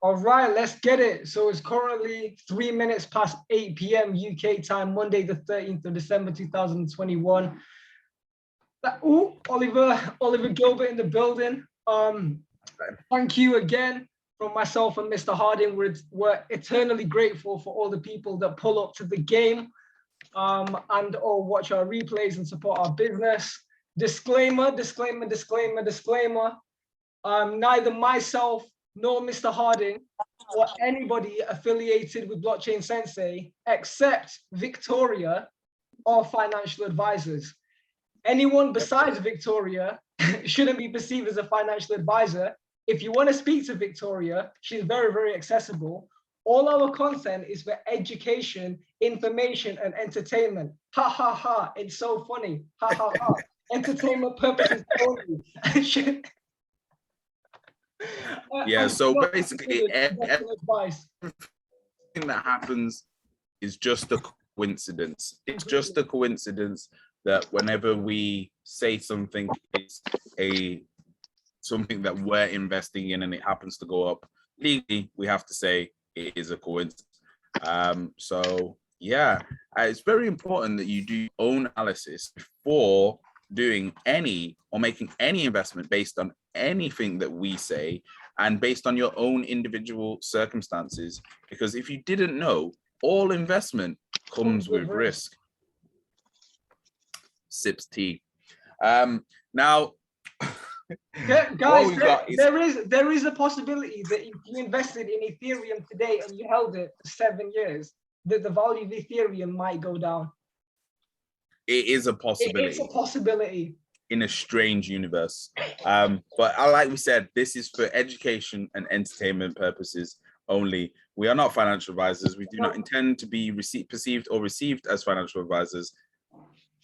All right, let's get it. So it's currently 3 minutes past 8 p.m. UK time, Monday, the 13th of December, 2021. Oh, Oliver Gilbert in the building. Thank you again from myself and Mr. Harding. We're eternally grateful for all the people that pull up to the game and or watch our replays and support our business. Disclaimer. Neither myself nor Mr. Harding or anybody affiliated with Blockchain Sensei except Victoria are financial advisors. Anyone besides Victoria shouldn't be perceived as a financial advisor. If you want to speak to Victoria, she's very, very accessible. All our content is for education, information, and entertainment. Ha ha ha, it's so funny. Ha ha ha. Entertainment purposes only. Yeah, so basically everything that happens is just a coincidence. It's just a coincidence that whenever we say something, it's something that we're investing in and it happens to go up legally, we have to say it is a coincidence. So yeah, it's very important that you do your own analysis before doing any or making any investment based on anything that we say and based on your own individual circumstances, because if you didn't know, all investment comes with risk. Sips tea. Now guys, there is a possibility that if you invested in Ethereum today and you held it for 7 years, that the value of Ethereum might go down. It is a possibility. It's a possibility. In a strange universe. But like we said, this is for education and entertainment purposes only. We are not financial advisors. We do not intend to be perceived or received as financial advisors.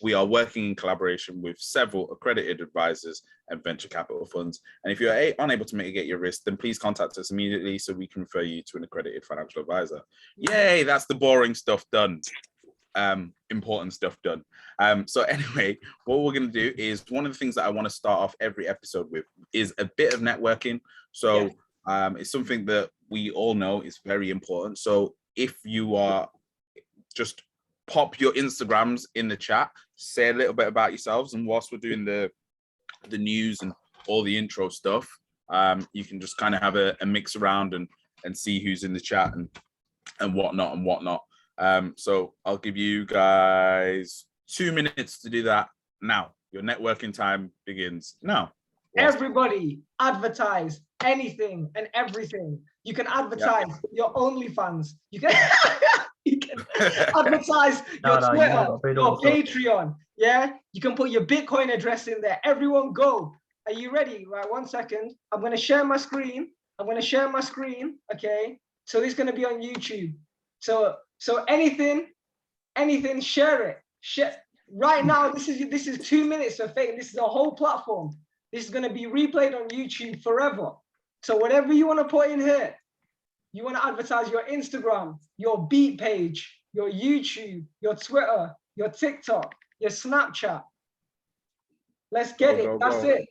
We are working in collaboration with several accredited advisors and venture capital funds. And if you're unable to mitigate your risk, then please contact us immediately so we can refer you to an accredited financial advisor. Yay, that's the boring stuff done. Important stuff done. So anyway, what we're going to do is one of the things that I want to start off every episode with is a bit of networking. So it's something that we all know is very important. So if you are just pop your Instagrams in the chat, say a little bit about yourselves, and whilst we're doing the news and all the intro stuff, you can just kind of have a mix around and see who's in the chat and whatnot. So I'll give you guys 2 minutes to do that now. Your networking time begins now. Everybody advertise anything and everything. You can advertise your OnlyFans. You can, you can advertise your Twitter, your Patreon. Yeah, you can put your Bitcoin address in there. Everyone go. Are you ready? Right, 1 second. I'm going to share my screen. Okay. So this is going to be on YouTube. So anything, share it. Share right now. This is 2 minutes of fame. This is a whole platform. This is going to be replayed on YouTube forever. So whatever you want to put in here, you want to advertise your Instagram, your Beat page, your YouTube, your Twitter, your TikTok, your Snapchat. Let's get it. That's it.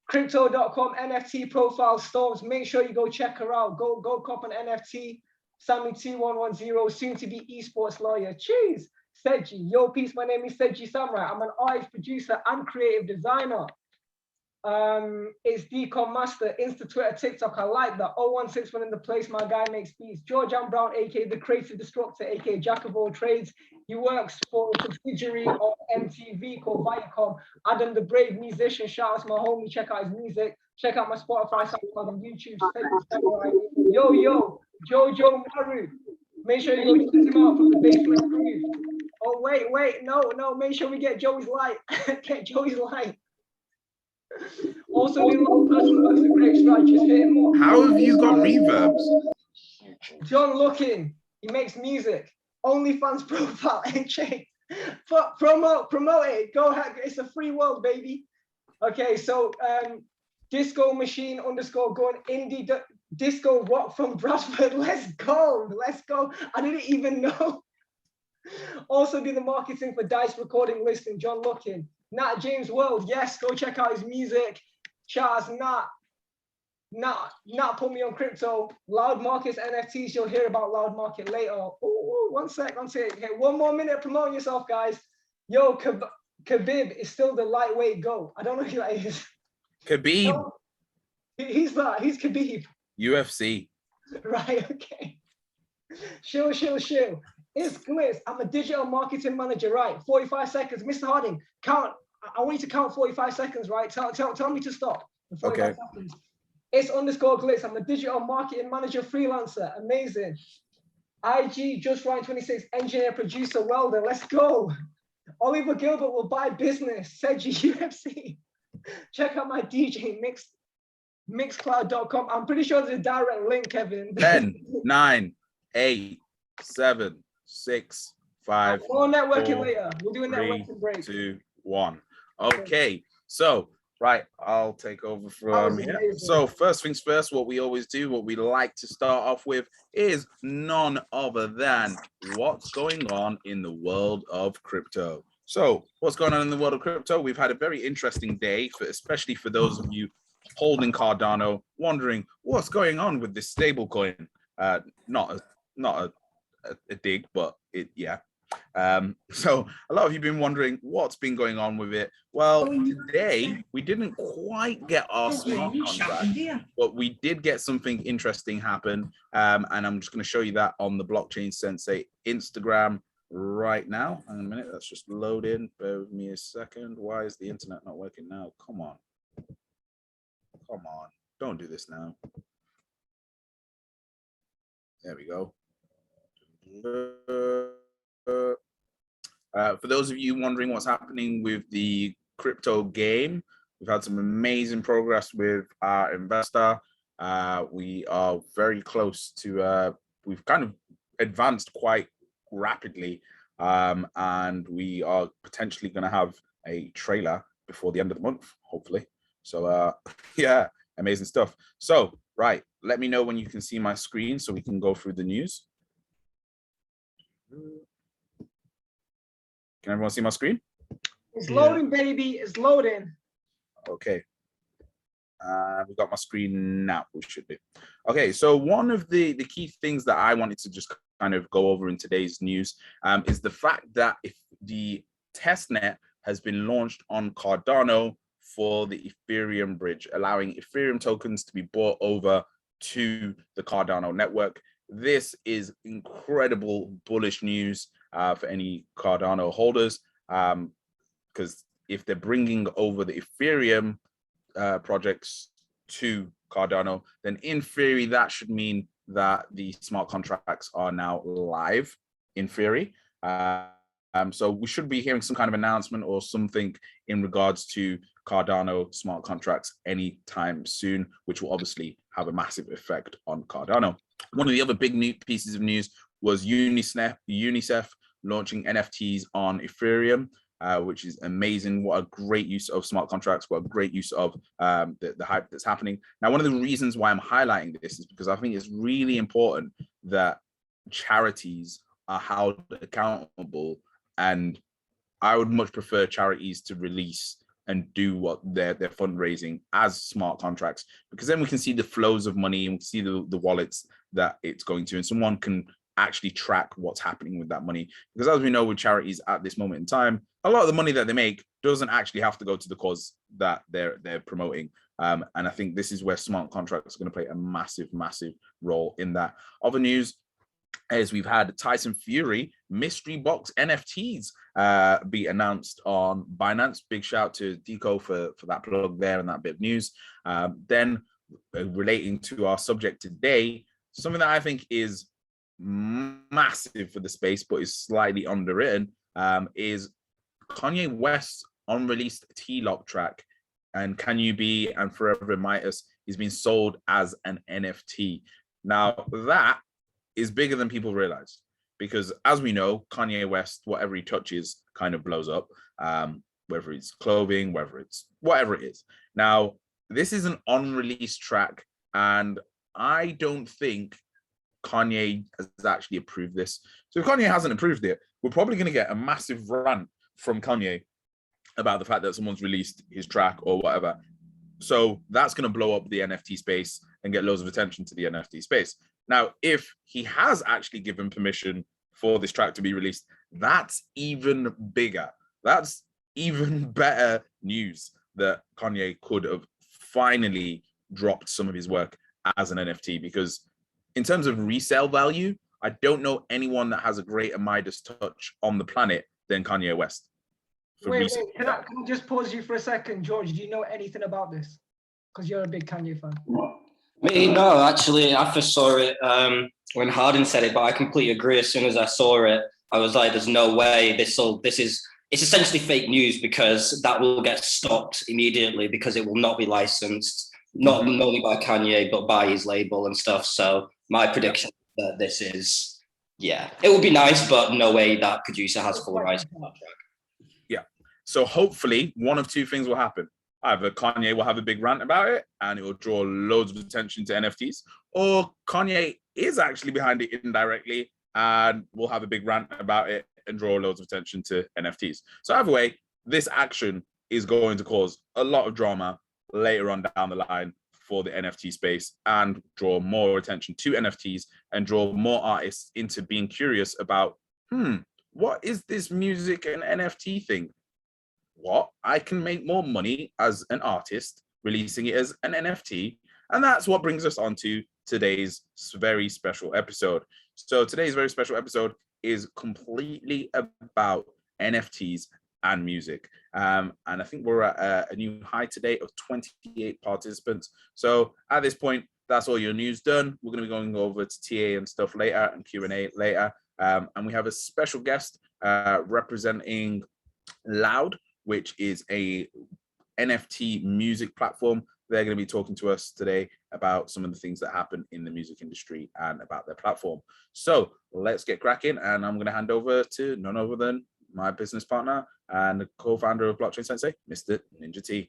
Crypto.com NFT profile stores. Make sure you go check her out. Go cop an NFT. Sammy T110, soon to be esports lawyer. Cheers. Seji. Yo, peace. My name is Seji Samurai. I'm an artist, producer, and creative designer. It's Decom Master, Insta, Twitter, TikTok. I like that. 0161 in the place. My guy makes beats. George M. Brown, aka the Creative Destructor, aka Jack of all trades. He works for a subsidiary of MTV called Viacom. Adam the Brave musician. Shout out to my homie. Check out his music. Check out my Spotify, SoundCloud, and YouTube. Yo, Jojo Maru. Make sure you go check him out from the Basement Crew. Oh wait, no. Make sure we get Joey's light. Get Joey's light. Also, do a lot of personal works and great strategies. Hit him up. How have you got reverbs? John Looking. He makes music. OnlyFans profile. Promote it. Go ahead. It's a free world, baby. Okay, so Disco Machine _ going indie disco rock from Bradford. Let's go. I didn't even know. Also do the marketing for Dice Recording Listing. John Looking. Nat James World, yes, go check out his music. Charles Nat. not put me on crypto. Loud Markets, NFTs, you'll hear about Loud Market later. Oh, one sec. Okay, 1 more minute promoting yourself, guys. Yo, Khabib is still the lightweight GOAT. I don't know who that is. Khabib. No, he's Khabib. UFC. Right, okay. Chill. It's Glitz. I'm a digital marketing manager, right? 45 seconds. Mr. Harding, count. I want you to count 45 seconds, right? Tell me to stop. 45 seconds. It's _Glitz. I'm a digital marketing manager freelancer. Amazing. IG, Just Ryan 26, engineer, producer, welder. Let's go. Oliver Gilbert will buy business. Seji UFC. Check out my DJ mixcloud.com. I'm pretty sure there's a direct link, Kevin. 10, 9, 8, 7, 6, 5. More networking 4, later. We'll do a 3, networking break. 2, 1. Okay. So, right, I'll take over from here. So first things first, what we always do, what we like to start off with is none other than what's going on in the world of crypto. So what's going on in the world of crypto? We've had a very interesting day, especially for those of you holding Cardano, wondering what's going on with this stable coin. Not a dig, but yeah. So a lot of you have been wondering what's been going on with it. Well, today we didn't quite get our smart contract, but we did get something interesting happen. And I'm just going to show you that on the Blockchain Sensei Instagram right now. Hang on a minute, that's just loading. Bear with me a second. Why is the internet not working now? Come on, don't do this now. There we go. For those of you wondering what's happening with the crypto game, we've had some amazing progress with our investor. We are very close to, we've kind of advanced quite rapidly, and we are potentially going to have a trailer before the end of the month, hopefully. So yeah, amazing stuff. So, right, let me know when you can see my screen so we can go through the news. Can everyone see my screen? It's loading, baby. It's loading. Okay. We got my screen now. We should be. Okay, so one of the key things that I wanted to just kind of go over in today's news is the fact that if the testnet has been launched on Cardano for the Ethereum bridge, allowing Ethereum tokens to be brought over to the Cardano network. This is incredible bullish news for any Cardano holders, because if they're bringing over the Ethereum projects to Cardano, then in theory that should mean that the smart contracts are now live in theory. So we should be hearing some kind of announcement or something in regards to Cardano smart contracts anytime soon, which will obviously have a massive effect on Cardano. One of the other big new pieces of news was UNICEF launching NFTs on Ethereum, which is amazing. What a great use of smart contracts. What a great use of the hype that's happening. Now, one of the reasons why I'm highlighting this is because I think it's really important that charities are held accountable, and I would much prefer charities to release and do what their fundraising as smart contracts, because then we can see the flows of money and we can see the wallets that it's going to, and someone can actually track what's happening with that money. Because as we know with charities at this moment in time, a lot of the money that they make doesn't actually have to go to the cause that they're promoting. And I think this is where smart contracts are going to play a massive role in that. Other news is we've had Tyson Fury mystery box NFTs be announced on Binance. Big shout to Deco for that plug there and that bit of news. Then relating to our subject today, something that I think is massive for the space but is slightly underwritten, is Kanye West's unreleased T-Lock track, and Can You Be and Forever Midas is being sold as an NFT. Now that is bigger than people realize, because as we know, Kanye West, whatever he touches kind of blows up, whether it's clothing, whether it's whatever it is. Now, this is an unreleased track, and I don't think Kanye has actually approved this. So if Kanye hasn't approved it, we're probably going to get a massive rant from Kanye about the fact that someone's released his track or whatever. So that's going to blow up the NFT space and get loads of attention to the NFT space. Now, if he has actually given permission for this track to be released, that's even bigger. That's even better news that Kanye could have finally dropped some of his work as an NFT, because in terms of resale value, I don't know anyone that has a greater Midas touch on the planet than Kanye West. Wait, can I just pause you for a second? George, do you know anything about this? Because you're a big Kanye fan. Me, no, actually, I first saw it when Harding said it, but I completely agree. As soon as I saw it, I was like, there's no way it's essentially fake news, because that will get stopped immediately, because it will not be licensed, not only by Kanye, but by his label and stuff. So my prediction is that this is, it would be nice, but no way that producer has full rights to that track. Yeah. So hopefully one of two things will happen. Either Kanye will have a big rant about it and it will draw loads of attention to NFTs, or Kanye is actually behind it indirectly and will have a big rant about it and draw loads of attention to NFTs. So either way, this action is going to cause a lot of drama later on down the line for the NFT space and draw more attention to NFTs and draw more artists into being curious about, what is this music and NFT thing? What? I can make more money as an artist releasing it as an NFT. And that's what brings us on to today's very special episode. So today's very special episode is completely about NFTs and music. And I think we're at a new high today of 28 participants. So at this point, that's all your news done. We're going to be going over to TA and stuff later and Q&A later. And we have a special guest representing Loud, which is a NFT music platform. They're going to be talking to us today about some of the things that happen in the music industry and about their platform. So let's get cracking. And I'm going to hand over to none other than my business partner and the co-founder of Blockchain Sensei, Mr. NinjaTea.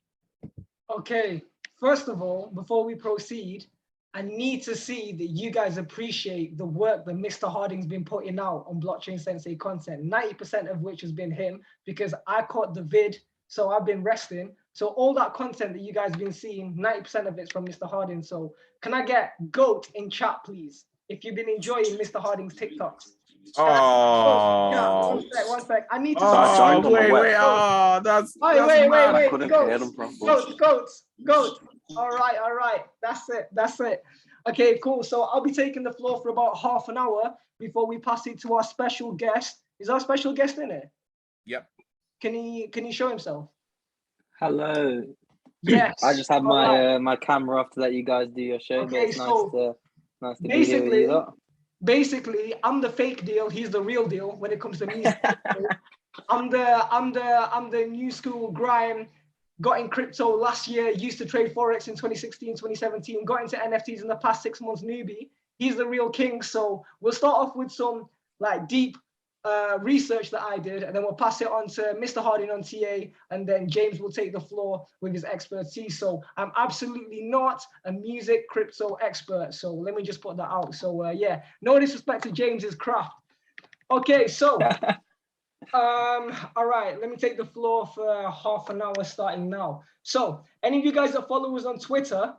Okay, first of all, before we proceed, I need to see that you guys appreciate the work that Mr. Harding's been putting out on Blockchain Sensei content, 90% of which has been him, because I caught the vid, so I've been resting. So all that content that you guys have been seeing, 90% of it's from Mr. Harding. So can I get GOAT in chat, please? If you've been enjoying Mr. Harding's TikToks. Oh, yeah, one sec. I need to. Wait. Oh, that's wait. Couldn't hear them properly. Goats. All right. That's it. Okay, cool. So I'll be taking the floor for about half an hour before we pass it to our special guest. Is our special guest in it? Yep. Can he show himself? Hello. Yes. I just had my camera off to let you guys do your show. Okay, but it's so nice to be here with you lot. Basically, I'm the fake deal. He's the real deal when it comes to music. I'm the new school grime. Got in crypto last year. Used to trade forex in 2016, 2017. Got into NFTs in the past 6 months. Newbie. He's the real king. So we'll start off with some deep research that I did, and then we'll pass it on to Mr. Harding on TA, and then James will take the floor with his expertise. So I'm absolutely not a music crypto expert, so let me just put that out. So yeah, no disrespect to James's craft. Okay, so all right, let me take the floor for half an hour starting now. So any of you guys that follow us on Twitter,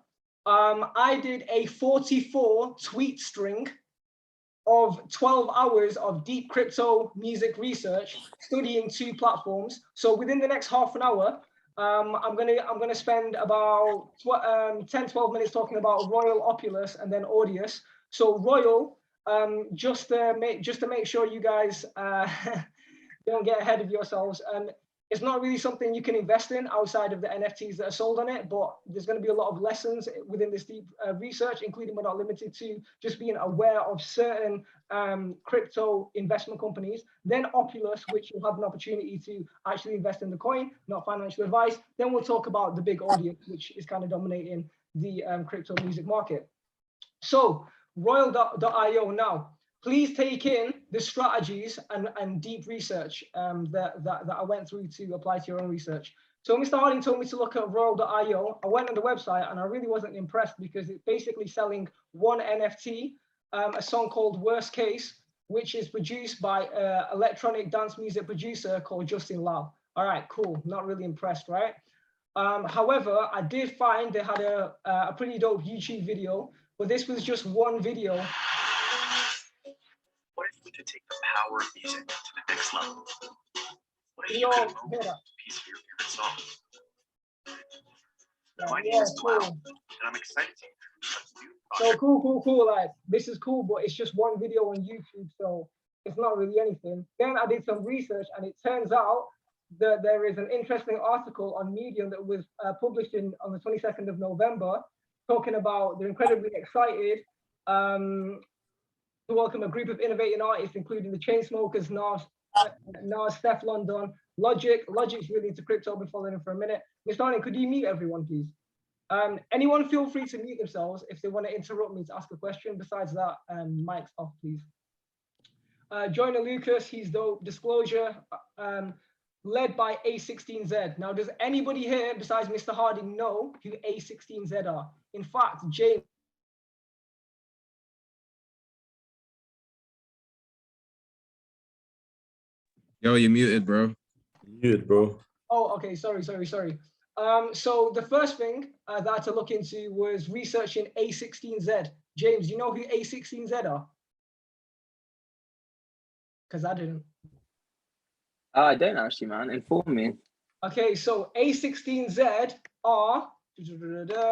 I did a 44 tweet string of 12 hours of deep crypto music research, studying 2 platforms. So within the next half an hour, I'm gonna spend about 10-12 minutes talking about Royal, Opulous, and then Audius. So Royal, just to make sure you guys don't get ahead of yourselves. It's not really something you can invest in outside of the NFTs that are sold on it, but there's going to be a lot of lessons within this deep research, including but not limited to just being aware of certain crypto investment companies. Then Opulous, which you'll have an opportunity to actually invest in the coin, not financial advice. Then we'll talk about the big audience, which is kind of dominating the crypto music market. So Royal.io now. Please take in the strategies and deep research that I went through to apply to your own research. So Mr. Harding told me to look at Royal.io. I went on the website and I really wasn't impressed because it's basically selling one NFT, a song called Worst Case, which is produced by an electronic dance music producer called Justin Lau. All right, cool. Not really impressed, right? However, I did find they had a pretty dope YouTube video, but this was just one video. What if we could take the power of music to the next level? What if You you know, could hear mold that? a piece of your favorite song? Like, My name yeah, is cool. Cloud, and I'm excited to introduce a new So project. cool. Like, this is cool, but it's just one video on YouTube, so it's not really anything. Then I did some research, and it turns out that there is an interesting article on Medium that was published on the 22nd of November, talking about they're incredibly excited to welcome a group of innovating artists, including the Chainsmokers, Nas, Steph London, Logic. Logic's really into crypto. I've been following him for a minute. Mr. Harding, could you mute everyone, please? Anyone feel free to mute themselves if they want to interrupt me to ask a question. Besides that, mic's off, please. Joyner Lucas, he's dope. Disclosure, led by A16Z. Now, does anybody here besides Mr. Harding know who A16Z are? In fact, James. Yo, you muted, bro. Muted, bro. Oh, okay, sorry. So the first thing that I had to look into was researching A16Z. James, you know who A16Z are? Because I didn't. I don't actually, man. Inform me. Okay, so A16Z are,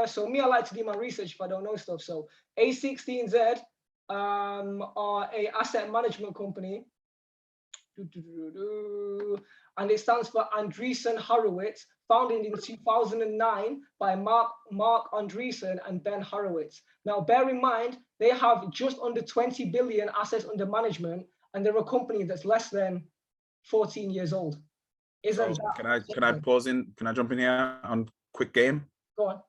so me, I like to do my research if I don't know stuff. So A16Z are a asset management company. And it stands for Andreessen Horowitz, founded in 2009 by Mark Andreessen and Ben Horowitz. Now, bear in mind, they have just under 20 billion assets under management, and they're a company that's less than 14 years old. Isn't So that can I pause in? Can I jump in here on quick game? Go on.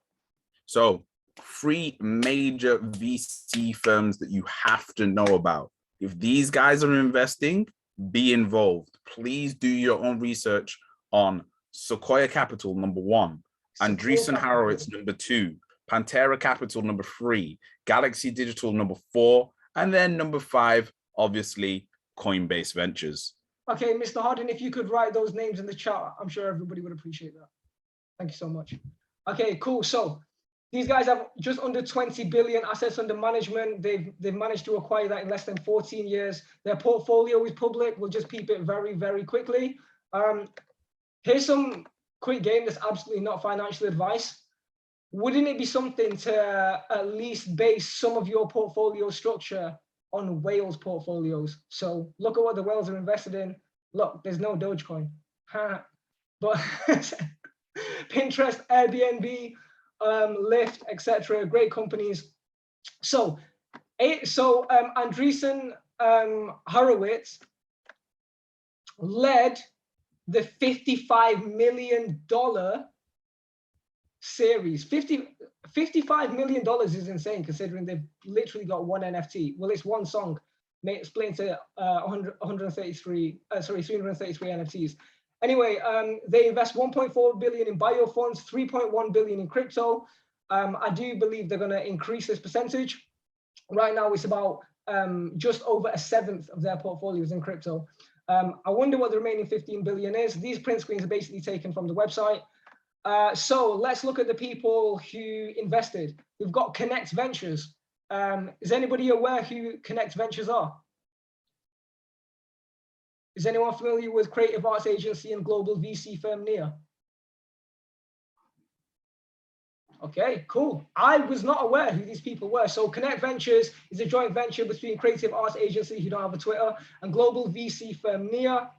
So 3 major VC firms that you have to know about. If these guys are investing, be involved. Please do your own research on Sequoia Capital, number 1, Andreessen Horowitz, number 2, Pantera Capital, number 3, Galaxy Digital, number 4, and then number 5, obviously, Coinbase Ventures. Okay, Mr. Harding, if you could write those names in the chat, I'm sure everybody would appreciate that. Thank you so much. Okay, cool. So these guys have just under 20 billion assets under management. They've managed to acquire that in less than 14 years. Their portfolio is public. We'll just peep it very, very quickly. Here's some quick game that's absolutely not financial advice. Wouldn't it be something to at least base some of your portfolio structure on whales portfolios? So look at what the whales are invested in. Look, there's no Dogecoin. But Pinterest, Airbnb, Lyft, etc., great companies. So Andreessen Horowitz led the $55 million series. $55 million is insane considering they've literally got one NFT. Well, it's one song, split into 333 NFTs. Anyway, they invest 1.4 billion in bio funds, 3.1 billion in crypto. I do believe they're going to increase this percentage. Right now, it's about just over 1/7 of their portfolios in crypto. I wonder what the remaining 15 billion is. These print screens are basically taken from the website. So let's look at the people who invested. We've got Connect Ventures. Is anybody aware who Connect Ventures are? Is anyone familiar with creative arts agency and global VC firm NIA? Okay, cool. I was not aware who these people were. So Connect Ventures is a joint venture between creative arts agency, who don't have a Twitter, and global VC firm NIA.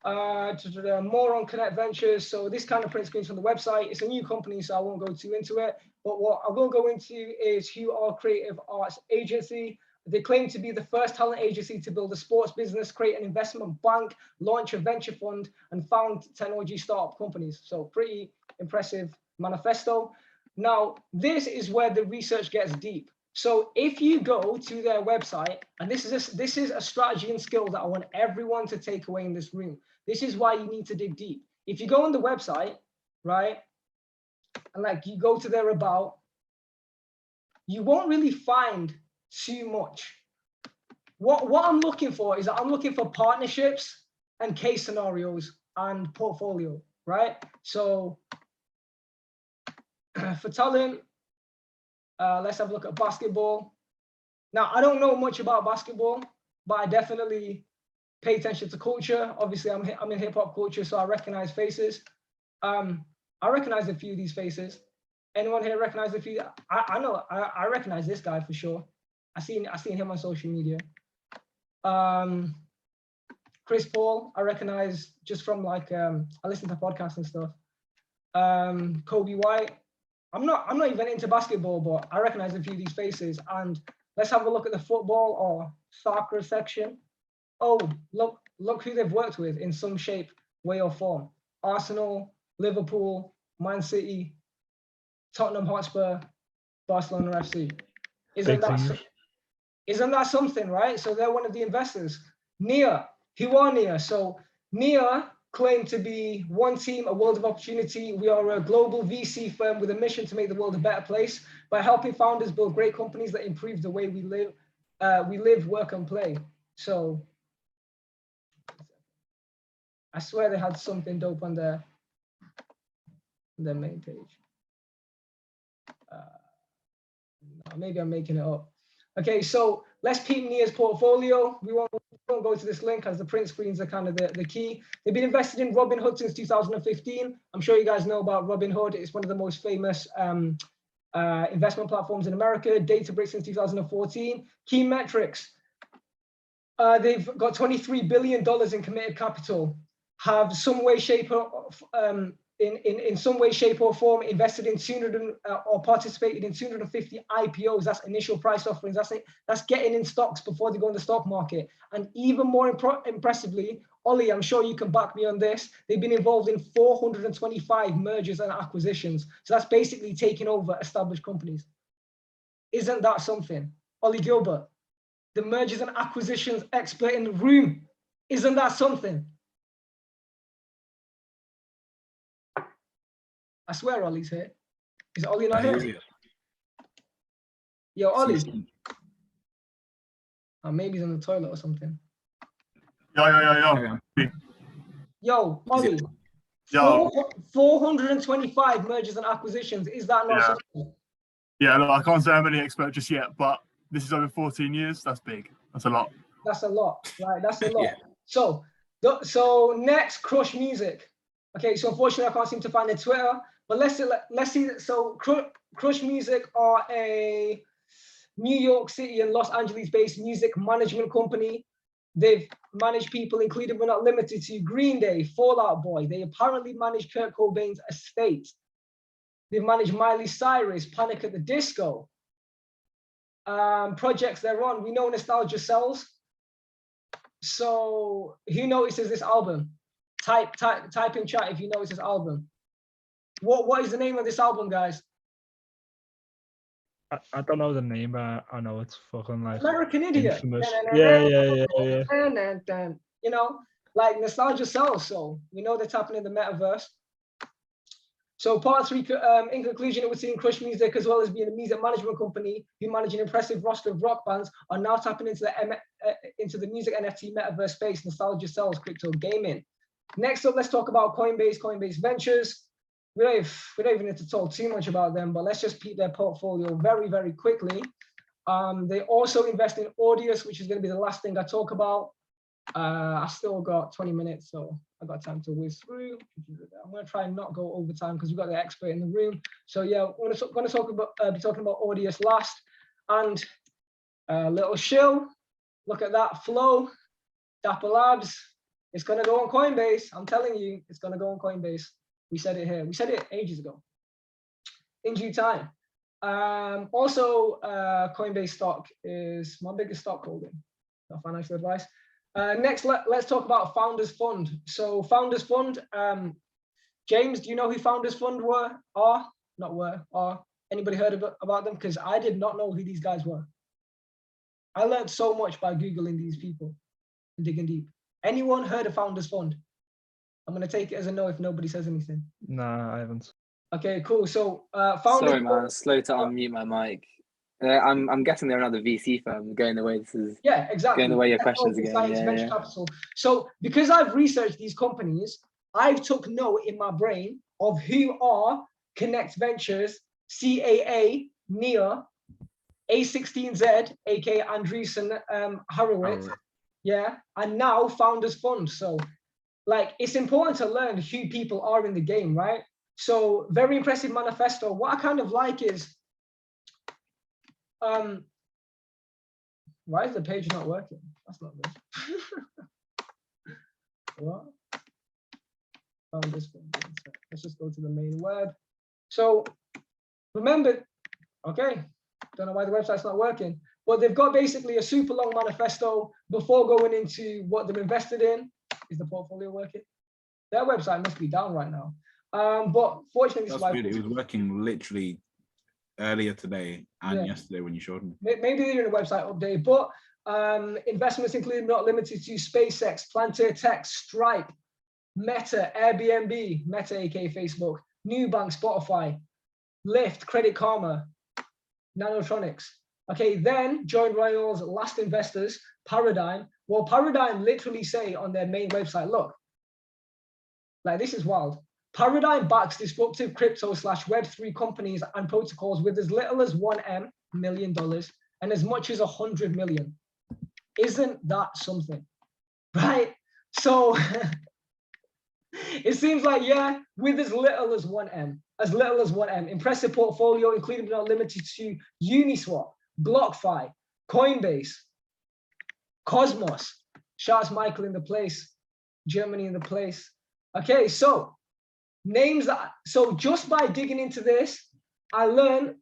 More on Connect Ventures. So this kind of print screens from the website. It's a new company, so I won't go too into it. But what I will go into is who are creative arts agency. They claim to be the first talent agency to build a sports business, create an investment bank, launch a venture fund, and found technology startup companies. So pretty impressive manifesto. Now, this is where the research gets deep. So if you go to their website, and this is a strategy and skill that I want everyone to take away in this room. This is why you need to dig deep. If you go on the website, right, and like you go to their about, you won't really find too much. What I'm looking for is that I'm looking for partnerships and case scenarios and portfolio, right? So For talent, let's have a look at basketball. Now, I don't know much about basketball, but I definitely pay attention to culture. Obviously, I'm in hip hop culture, so I recognize faces. I recognize a few of these faces. Anyone here recognize a few? I know, I recognize this guy for sure. I seen him on social media. Chris Paul, I recognize just from like, I listen to podcasts and stuff. Kobe White. I'm not even into basketball, but I recognize a few of these faces. And let's have a look at the football or soccer section. Oh, look who they've worked with in some shape, way or form. Arsenal, Liverpool, Man City, Tottenham Hotspur, Barcelona FC. Isn't that something, right? So they're one of the investors. NIA, who are NIA? So NIA claim to be one team, a world of opportunity. We are a global VC firm with a mission to make the world a better place by helping founders build great companies that improve the way we live, work, and play. So I swear they had something dope on their main page. Maybe I'm making it up. Okay, so let's peep NIA's portfolio. We won't go to this link as the print screens are kind of the key. They've been invested in Robinhood since 2015. I'm sure you guys know about Robinhood. It's one of the most famous investment platforms in America. Databricks since 2014. Key metrics. They've got $23 billion in committed capital. Have some way, shape, or in some way, shape, or form invested in 200 or participated in 250 IPOs. That's initial price offerings. That's getting in stocks before they go in the stock market. And even more impressively, Ollie, I'm sure you can back me on this. They've been involved in 425 mergers and acquisitions. So that's basically taking over established companies. Isn't that something? Ollie Gilbert, the mergers and acquisitions expert in the room. Isn't that something? I swear Ollie's here. Is Ollie not here? Yo, Ollie. Oh, maybe he's in the toilet or something. Yo. Yo, Ollie. Yo. 425 mergers and acquisitions. Is that not something? Yeah, look, I can't say I'm any expert just yet, but this is over 14 years. That's big. That's a lot. That's a lot, right? That's a lot. Yeah. So next, Crush Music. Okay, so unfortunately I can't seem to find their Twitter, but let's see. So Crush Music are a New York City and Los Angeles based music management company. They've managed people including but not limited to Green Day, Fall Out Boy. They apparently managed Kurt Cobain's estate. They've managed Miley Cyrus, Panic at the Disco. Projects they're on. We know Nostalgia Sells. So who notices this album? Type in chat if you notice this album. What is the name of this album, guys? I don't know the name, but I know it's fucking like American Idiot. Infamous. Yeah. You know, like Nostalgia Sells. So we know they're tapping in the metaverse. So part 3, in conclusion, it would seem Crush Music, as well as being a music management company who manage an impressive roster of rock bands, are now tapping into the music NFT metaverse space. Nostalgia Sells, crypto gaming. Next up, let's talk about Coinbase Ventures. We don't even need to talk too much about them, but let's just peep their portfolio very, very quickly. They also invest in Audius, which is going to be the last thing I talk about. I still got 20 minutes, so I got time to whiz through. I'm going to try and not go over time because we've got the expert in the room. So yeah, we're going to be talking about Audius last. And little shill, look at that flow, Dapper Labs. It's going to go on Coinbase. I'm telling you, it's going to go on Coinbase. We said it here. We said it ages ago. In due time. Also, Coinbase stock is my biggest stock holding. Not financial advice. Next, let's talk about Founders Fund. So Founders Fund, James, do you know who Founders Fund are? Anybody heard about them? Because I did not know who these guys were. I learned so much by Googling these people and digging deep. Anyone heard of Founders Fund? I'm going to take it as a no if nobody says anything. Nah, I haven't. Okay, cool. So Founders Sorry, man. Fund, Slow to unmute my mic. I'm guessing they're another VC firm going the way this is. Yeah, exactly. Going the way your questions again. Venture capital. So because I've researched these companies, I've took note in my brain of who are Connect Ventures CAA NEA A16Z, aka Andreessen Horowitz, yeah, and now Founders Fund. So, like, it's important to learn who people are in the game, right? So, very impressive manifesto. What I kind of like is, why is the page not working? That's not good. What? Founders Fund. Let's just go to the main web. So, remember, okay. Don't know why the website's not working, but they've got basically a super long manifesto before going into what they've invested in. Is the portfolio working? Their website must be down right now. But fortunately, That's good. It was working literally earlier today and yesterday when you showed me. Maybe they're in a website update, but investments include not limited to SpaceX, Planter Tech, Stripe, Meta, Airbnb, Meta aka Facebook, Nubank, Spotify, Lyft, Credit Karma, Nanotronics. Okay, then joined Royal's last investors, Paradigm. Well, Paradigm literally say on their main website, look, like this is wild. Paradigm backs disruptive crypto / Web3 companies and protocols with as little as $1 million and as much as 100 million. Isn't that something? Right? So it seems like, yeah, with as little as 1M. As little as 1M. Impressive portfolio, including but not limited to Uniswap, BlockFi, Coinbase, Cosmos. Shouts Michael in the place. Germany in the place. Okay, so names that, so just by digging into this, I learned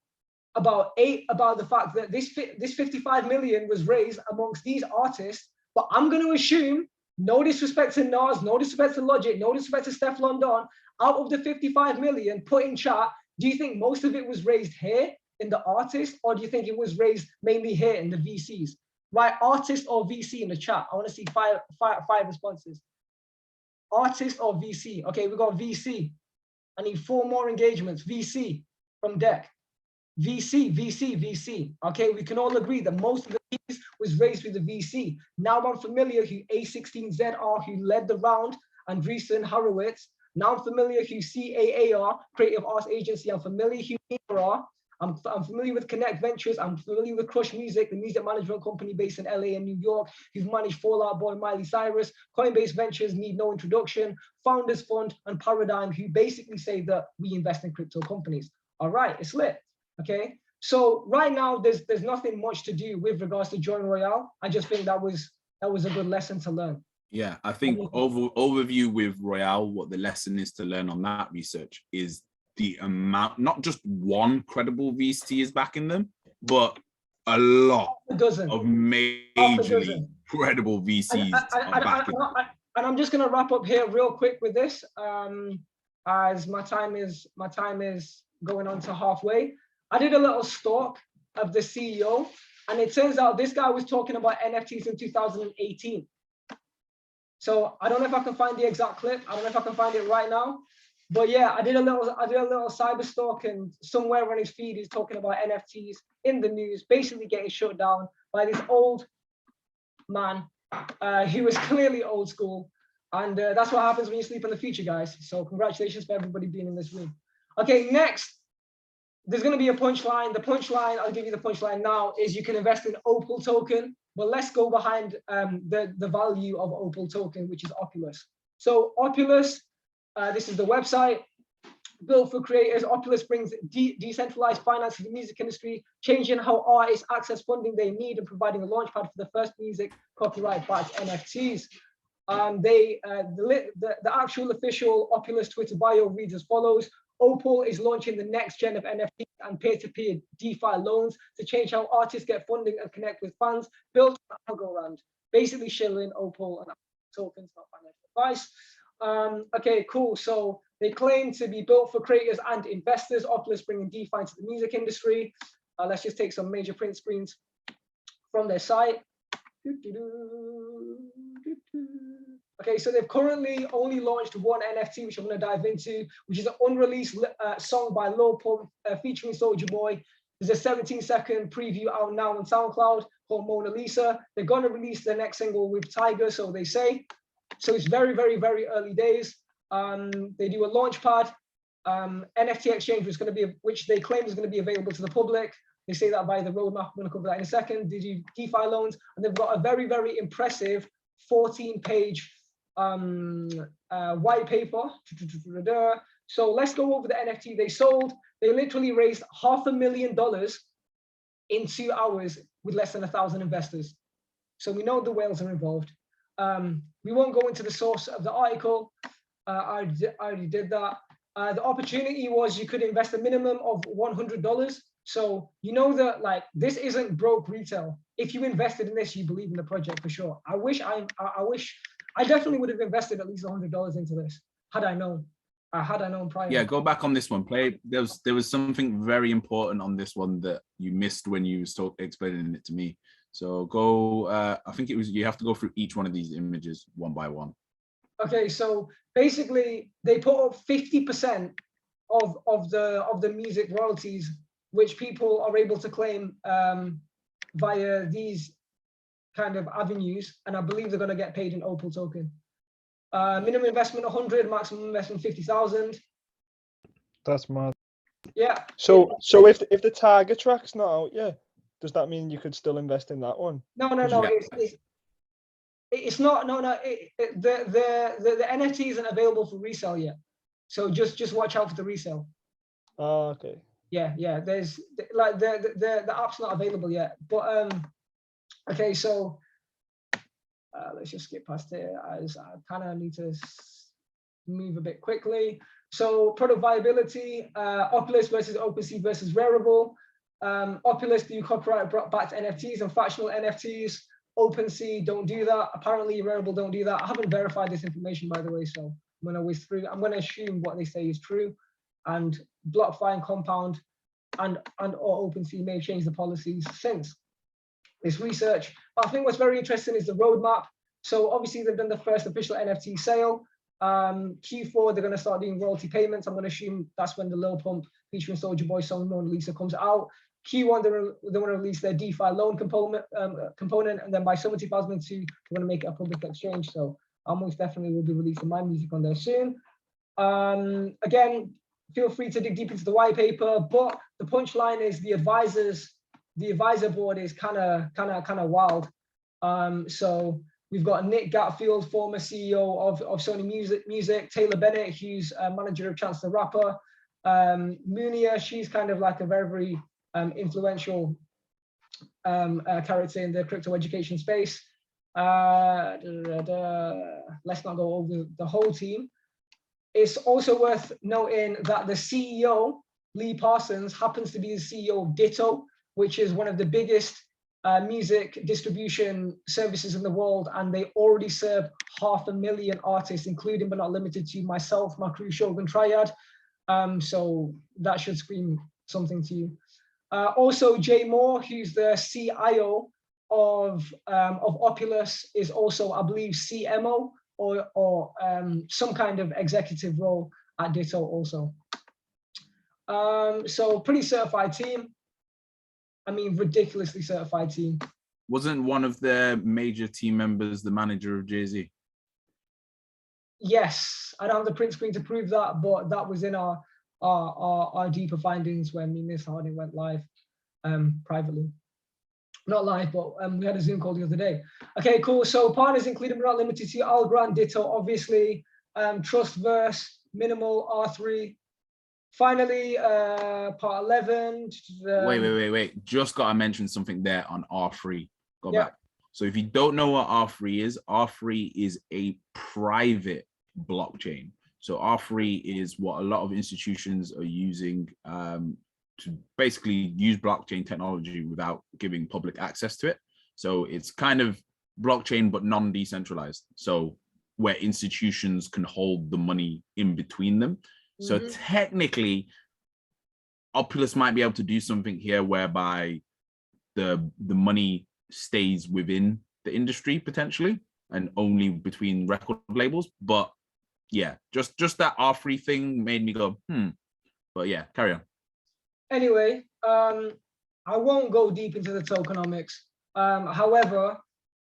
about the fact that this 55 million was raised amongst these artists, but I'm going to assume, no disrespect to Nas, no disrespect to Logic, no disrespect to Steph London, out of the 55 million put in chat, do you think most of it was raised here in the artist, or do you think it was raised mainly here in the VCs? Right, artist or VC in the chat. I want to see five responses. Artist or VC? Okay, we got VC. I need 4 more engagements. VC from deck. VC. Okay, we can all agree that most of the piece was raised with the VC. Now I'm familiar who A16Z are, who led the round, Andreessen Horowitz. Now I'm familiar who CAA are, Creative Arts Agency. I'm familiar who NEA are. I'm familiar with Connect Ventures. I'm familiar with Crush Music, the music management company based in LA and New York, who've managed Fall Out Boy, Miley Cyrus. Coinbase Ventures need no introduction. Founders Fund and Paradigm, who basically say that we invest in crypto companies. All right, it's lit. Okay, so right now there's nothing much to do with regards to Join Royale. I just think that was a good lesson to learn. Yeah, I think overview with Royale, what the lesson is to learn on that research is the amount, not just one credible VC is backing them, but a lot of majorly credible VCs are backing them. And I'm just gonna wrap up here real quick with this, as my time is going on to halfway. I did a little stalk of the CEO, and it turns out this guy was talking about NFTs in 2018. So I don't know if I can find the exact clip. I don't know if I can find it right now. But yeah, I did a little cyber stalk, and somewhere on his feed he's talking about NFTs in the news, basically getting shut down by this old man who was clearly old school. And that's what happens when you sleep in the future, guys. So congratulations for everybody being in this room. Okay, next. There's going to be a punchline. The punchline, I'll give you the punchline now, is you can invest in OPUL token. But let's go behind the value of OPUL token, which is Opulous. So Opulous, this is the website, built for creators. Opulous brings decentralized finance to the music industry, changing how artists access funding they need and providing a launchpad for the first music copyright-backed NFTs. The actual official Opulous Twitter bio reads as follows. OPUL is launching the next gen of NFTs and peer-to-peer DeFi loans to change how artists get funding and connect with fans, built on Algorand. Basically shilling OPUL and tokens, not financial advice. Okay, cool. So they claim to be built for creators and investors. Opulous bringing DeFi into the music industry. Let's just take some major print screens from their site. Okay, so they've currently only launched one NFT, which I'm going to dive into, which is an unreleased song by Lil Pump featuring Soulja Boy. There's a 17-second preview out now on SoundCloud called Mona Lisa. They're going to release their next single with Tiger, so they say. So it's very, very, very early days. They do a launch pad. NFT exchange was going to be, which they claimed is going to be available to the public. They say that via the roadmap. I'm going to cover that in a second. They do DeFi loans, and they've got a very, very impressive 14-page white paper. So let's go over the NFT they sold. They literally raised $500,000 in 2 hours with less than 1,000 investors. So we know the whales are involved. We won't go into the source of the article. I already did that. The opportunity was you could invest a minimum of $100. So you know that like this isn't broke retail. If you invested in this, you believe in the project for sure. I wish I definitely would have invested at least $100 into this had I known. Had I known prior. Yeah, go back on this one. There was something very important on this one that you missed when you was explaining it to me. So go. I think it was you have to go through each one of these images one by one. Okay, so basically they put up 50% of the music royalties, which people are able to claim via these kind of avenues, and I believe they're going to get paid in OPUL token. Minimum investment 100, maximum investment 50,000. That's mad. Yeah. So if the target track's not out, yeah, does that mean you could still invest in that one? No. Yeah. It's not. No. The NFT isn't available for resale yet. So just watch out for the resale. Oh, okay. Yeah. There's like the app's not available yet. But okay, so let's just skip past it as I kind of need to move a bit quickly. So product viability, Opulous versus OpenSea versus Rarible. Opulous do copyright-backed NFTs and fractional NFTs. OpenSea don't do that. Apparently Rarible don't do that. I haven't verified this information, by the way, so I'm going to whiz through. I'm going to assume what they say is true. And BlockFi and Compound and or OpenSea may change the policies since this research. But I think what's very interesting is the roadmap. So obviously they've done the first official NFT sale. Q4, they're going to start doing royalty payments. I'm going to assume that's when the Lil Pump featuring Soulja Boy song Mona Lisa comes out. Q1, they want to release their DeFi loan component, and then by summer 2002, they're going to make it a public exchange. So I most definitely will be releasing my music on there soon. Again, feel free to dig deep into the white paper, but the punchline is the advisor board is kind of wild. So we've got Nick Gatfield, former CEO of Sony Music, Taylor Bennett, who's manager of Chance the Rapper, Munia, she's kind of like a very influential character in the crypto education space. Let's not go over the whole team. It's also worth noting that the CEO, Lee Parsons, happens to be the CEO of Ditto, which is one of the biggest music distribution services in the world, and they already serve 500,000 artists, including but not limited to myself, my crew, Shogun Triad. So that should scream something to you. Also, Jay Moore, who's the CIO of Opulous, is also, I believe, CMO or some kind of executive role at Ditto also. So pretty certified team. I mean, ridiculously certified team. Wasn't one of their major team members the manager of Jay-Z? Yes, I don't have the print screen to prove that, but that was in our deeper findings when Mr Harding went live privately. Not live, but we had a Zoom call the other day. Okay, cool. So partners included but not limited to Algorand, Ditto, obviously, Trustverse, Minimal, R3. Finally, part 11. Wait. Just got to mention something there on R3. Go back. So if you don't know what R3 is a private blockchain. So R3 is what a lot of institutions are using to basically use blockchain technology without giving public access to it. So it's kind of blockchain, but non-decentralized. So where institutions can hold the money in between them. So technically, Opulous might be able to do something here whereby the money stays within the industry potentially and only between record labels. But yeah, just that R3 thing made me go, But yeah, carry on. Anyway, I won't go deep into the tokenomics. However,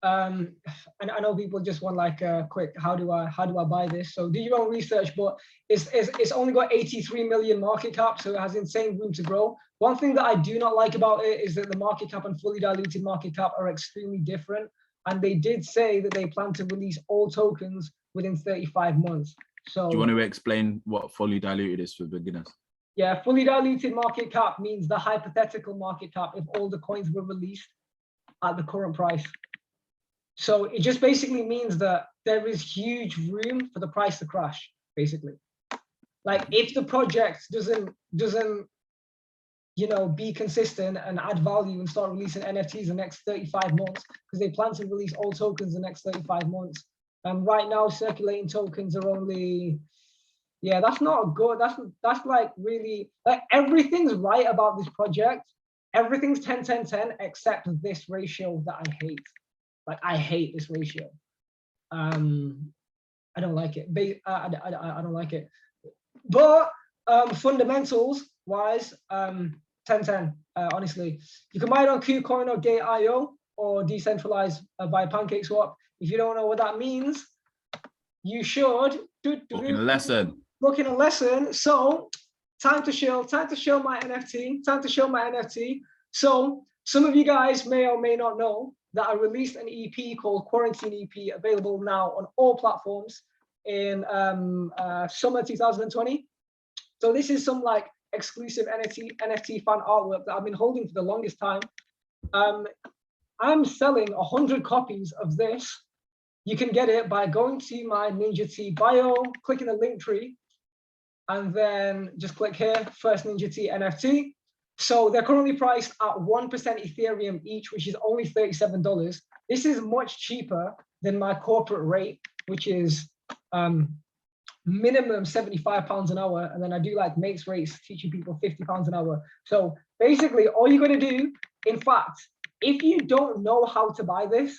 and I know people just want like a quick, how do I buy this? So do your own research, but it's only got 83 million market cap, so it has insane room to grow. One thing that I do not like about it is that the market cap and fully diluted market cap are extremely different. And they did say that they plan to release all tokens within 35 months. So do you want to explain what fully diluted is for beginners? Yeah, fully diluted market cap means the hypothetical market cap if all the coins were released at the current price. So it just basically means that there is huge room for the price to crash, basically. Like if the project doesn't be consistent and add value and start releasing NFTs the next 35 months, because they plan to release all tokens the next 35 months. And right now circulating tokens are only, yeah, that's not good. That's like really, like everything's right about this project. Everything's 10, 10, 10, except this ratio that I hate. Like I hate this ratio. I don't like it. I don't like it. But fundamentals wise, 10, 10. Honestly, you can buy it on KuCoin or Gate.io or decentralized via PancakeSwap. If you don't know what that means, you should Book in a lesson. Book in a lesson. So time to show my NFT. So some of you guys may or may not know that I released an EP called Quarantine EP, available now on all platforms in summer 2020. So this is some like exclusive NFT fan artwork that I've been holding for the longest time. I'm selling 100 copies of this. You can get it by going to my NinjaTea bio, clicking the link tree, and then just click here, first NinjaTea NFT. So they're currently priced at 1% Ethereum each, which is only $37. This is much cheaper than my corporate rate, which is minimum £75 an hour. And then I do like mates rates, teaching people £50 an hour. So basically all you're gonna do, in fact, if you don't know how to buy this,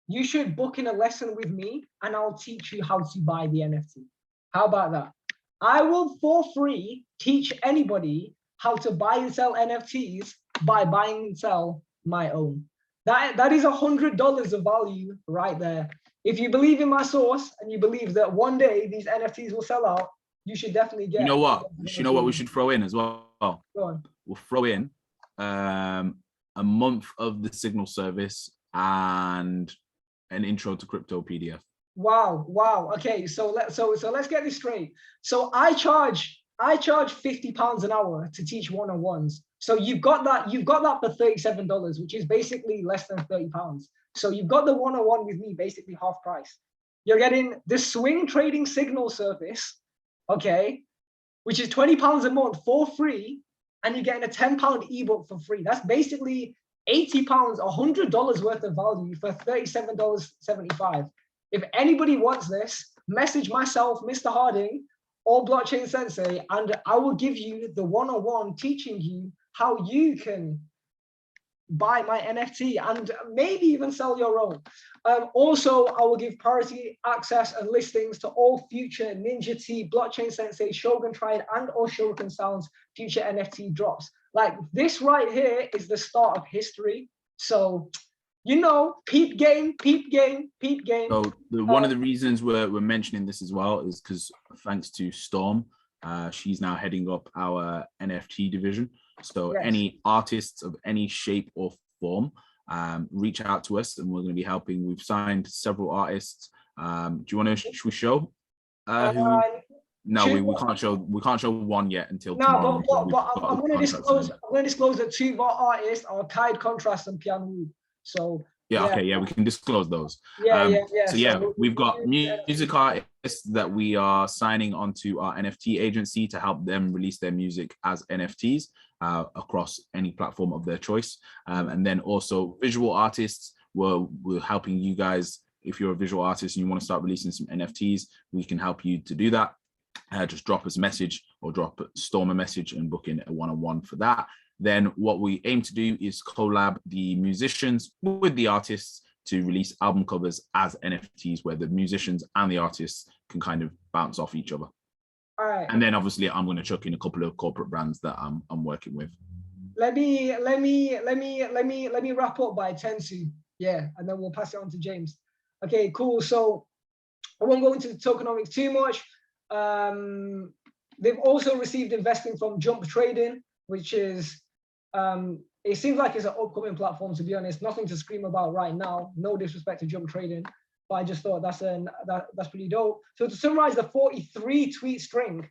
you should book in a lesson with me and I'll teach you how to buy the NFT. How about that? I will for free teach anybody how to buy and sell NFTs by buying and sell my own. That is $100 of value right there. If you believe in my source and you believe that one day these NFTs will sell out, you should definitely get. You know what? You know what we should throw in as well? Go on. We'll throw in a month of the Signal service and an intro to crypto PDF. Wow. Okay, so let's get this straight. So I charge £50 an hour to teach one-on-ones. So you've got that for $37, which is basically less than £30. So you've got the one-on-one with me basically half price. You're getting the swing trading Signal service, okay, which is £20 a month for free, and you're getting a £10 ebook for free. That's basically £80, $100 worth of value for $37.75. If anybody wants this, message myself, Mr. Harding, or Blockchain Sensei, and I will give you the one-on-one teaching you how you can buy my NFT and maybe even sell your own. Also, I will give priority access and listings to all future NinjaTea, Blockchain Sensei, Shogun Triad, and or Shogun Sounds future NFT drops. Like this right here is the start of history. So, peep game. So one of the reasons we're mentioning this as well is because thanks to Storm, she's now heading up our NFT division. So yes. Any artists of any shape or form, reach out to us and we're going to be helping. We've signed several artists. Do you want to, should we show? No, we can't show. We can't show one yet until tomorrow. But I'm going to disclose that two of our artists are Tide Contrast and Pian Wu. So okay, we can disclose those. So we've got music artists that we are signing onto our NFT agency to help them release their music as NFTs across any platform of their choice. And then also visual artists, we're helping you guys. If you're a visual artist and you want to start releasing some NFTs, we can help you to do that. Just drop us a message or drop Storm a message and book in a one-on-one for that. Then what we aim to do is collab the musicians with the artists to release album covers as NFTs, where the musicians and the artists can kind of bounce off each other. All right. And then obviously I'm going to chuck in a couple of corporate brands that I'm working with. Let me wrap up by Tensu. Yeah, and then we'll pass it on to James. Okay, cool. So I won't go into the tokenomics too much. They've also received investing from Jump Trading, which is, it seems like it's an upcoming platform, to be honest. Nothing to scream about right now. No disrespect to Jump Trading, but I just thought that's pretty dope. So to summarize the 43 tweet string,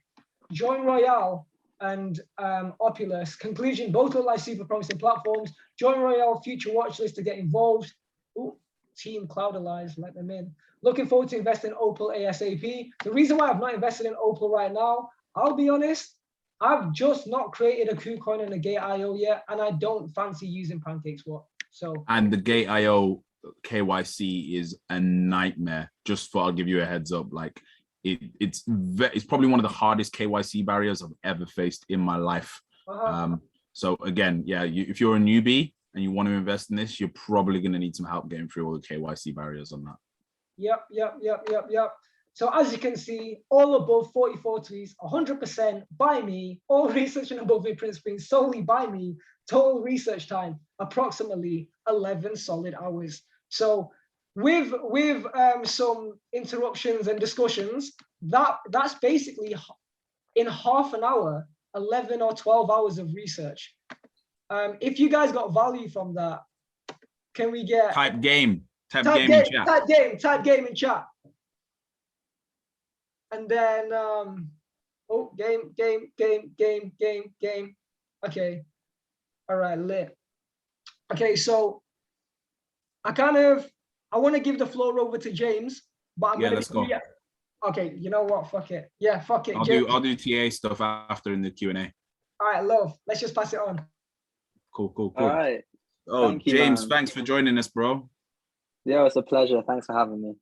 Join Royale and Opulous. Conclusion, both look like super promising platforms. Join Royale future watch list to get involved. Ooh, Team Cloudalize, let them in. Looking forward to investing in OPUL ASAP. The reason why I've not invested in OPUL right now, I'll be honest, I've just not created a KuCoin and a Gate.io yet, and I don't fancy using PancakeSwap. So, and the Gate.io KYC is a nightmare. Just for, I'll give you a heads up, like it's probably one of the hardest KYC barriers I've ever faced in my life. So again, yeah, if you're a newbie and you want to invest in this, you're probably going to need some help getting through all the KYC barriers on that. Yep. So as you can see, all above 44 tweets, 100% by me, all research and above the print screen solely by me, total research time, approximately 11 solid hours. So with some interruptions and discussions, that's basically in half an hour, 11 or 12 hours of research. If you guys got value from that, can we get type game in chat? Type game in chat. And then game. Okay. All right, lit. Okay, so I want to give the floor over to James, but let's go. Okay, you know what? Fuck it. Yeah, fuck it. I'll do TA stuff after in the Q&A. All right, love. Let's just pass it on. Cool. All right. Oh, James, thanks for joining us, bro. Yeah, it's a pleasure. Thanks for having me.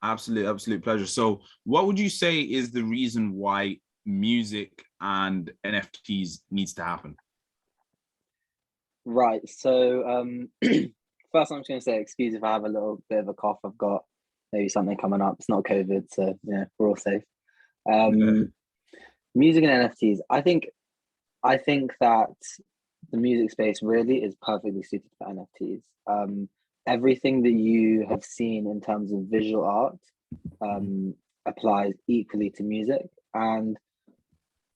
Absolute pleasure. So what would you say is the reason why music and NFTs needs to happen? Right. So first I'm just going to say, excuse if I have a little bit of a cough. I've got maybe something coming up. It's not COVID, so yeah, we're all safe. Music and NFTs. I think that the music space really is perfectly suited for NFTs. Everything that you have seen in terms of visual art applies equally to music, and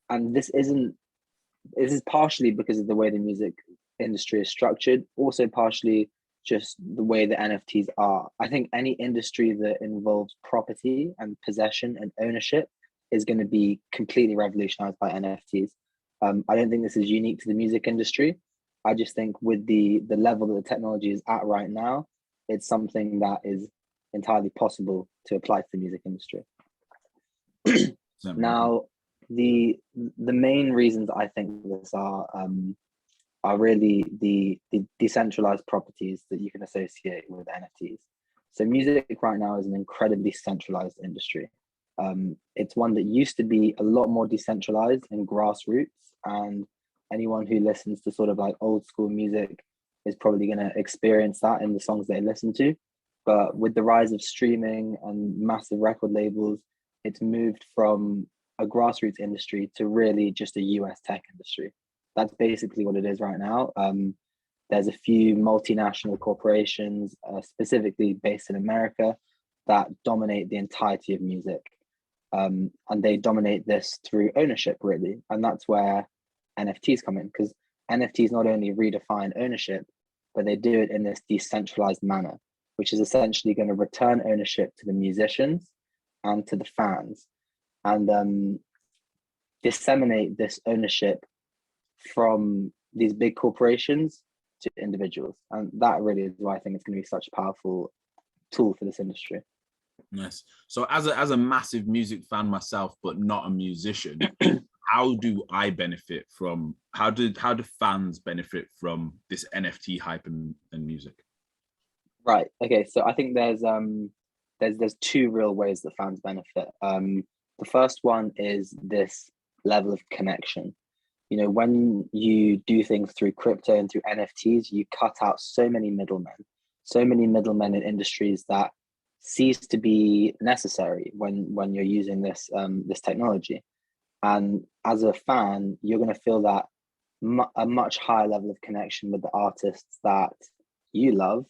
this is partially because of the way the music industry is structured, also partially just the way the NFTs are. I think any industry that involves property and possession and ownership is going to be completely revolutionized by NFTs. I don't think this is unique to the music industry. I just think with the level that the technology is at right now, it's something that is entirely possible to apply to the music industry. Now, the main reasons I think this are really the decentralized properties that you can associate with NFTs. So music right now is an incredibly centralized industry. It's one that used to be a lot more decentralized and grassroots, and anyone who listens to sort of like old school music is probably going to experience that in the songs they listen to. But with the rise of streaming and massive record labels, it's moved from a grassroots industry to really just a US tech industry. That's basically what it is right now. There's a few multinational corporations, specifically based in America, that dominate the entirety of music. And they dominate this through ownership, really. And that's where NFTs come in, because NFTs not only redefine ownership, but they do it in this decentralized manner, which is essentially going to return ownership to the musicians and to the fans, and disseminate this ownership from these big corporations to individuals. And that really is why I think it's going to be such a powerful tool for this industry. Nice. So as a massive music fan myself, but not a musician, how do I benefit from, how do fans benefit from this NFT hype and music? Right. Okay. So I think there's two real ways that fans benefit. The first one is this level of connection. You know, when you do things through crypto and through NFTs, you cut out so many middlemen in industries that cease to be necessary when you're using this technology. And as a fan, you're going to feel that a much higher level of connection with the artists that you love,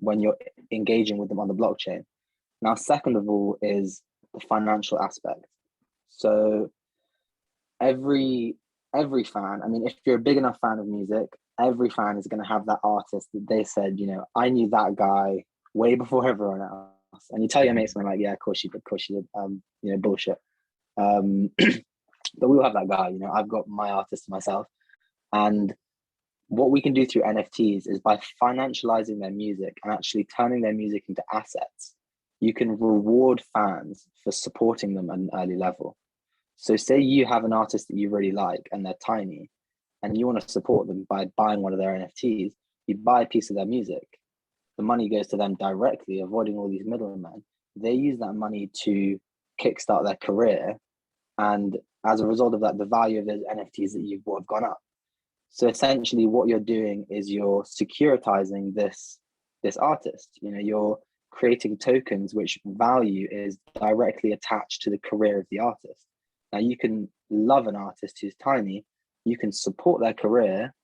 when you're engaging with them on the blockchain. Now, second of all is the financial aspect. So every fan, I mean, if you're a big enough fan of music, every fan is going to have that artist that they said, you know, I knew that guy way before everyone else. And you tell your mates, and they're like, yeah, of course you did, you know, bullshit. But we all have that guy, you know, I've got my artist myself. And what we can do through NFTs is by financializing their music and actually turning their music into assets, you can reward fans for supporting them at an early level. So say you have an artist that you really like and they're tiny and you want to support them by buying one of their NFTs, you buy a piece of their music. The money goes to them directly, avoiding all these middlemen. They use that money to kickstart their career. And as a result of that, the value of those NFTs that you've bought have gone up. So essentially what you're doing is you're securitizing this artist. You know, you're creating tokens which value is directly attached to the career of the artist. Now you can love an artist who's tiny, you can support their career,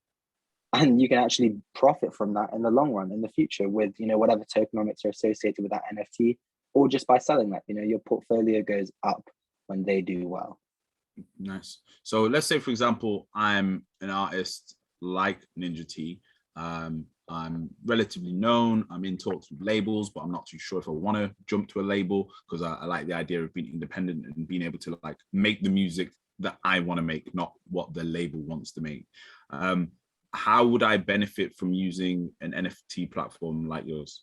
and you can actually profit from that in the long run, in the future, with, you know, whatever tokenomics are associated with that NFT, or just by selling that. You know, your portfolio goes up when they do well. Nice. So let's say, for example, I'm an artist like NinjaTea. I'm relatively known. I'm in talks with labels, but I'm not too sure if I want to jump to a label, because I like the idea of being independent and being able to like make the music that I want to make, not what the label wants to make. How would I benefit from using an NFT platform like yours?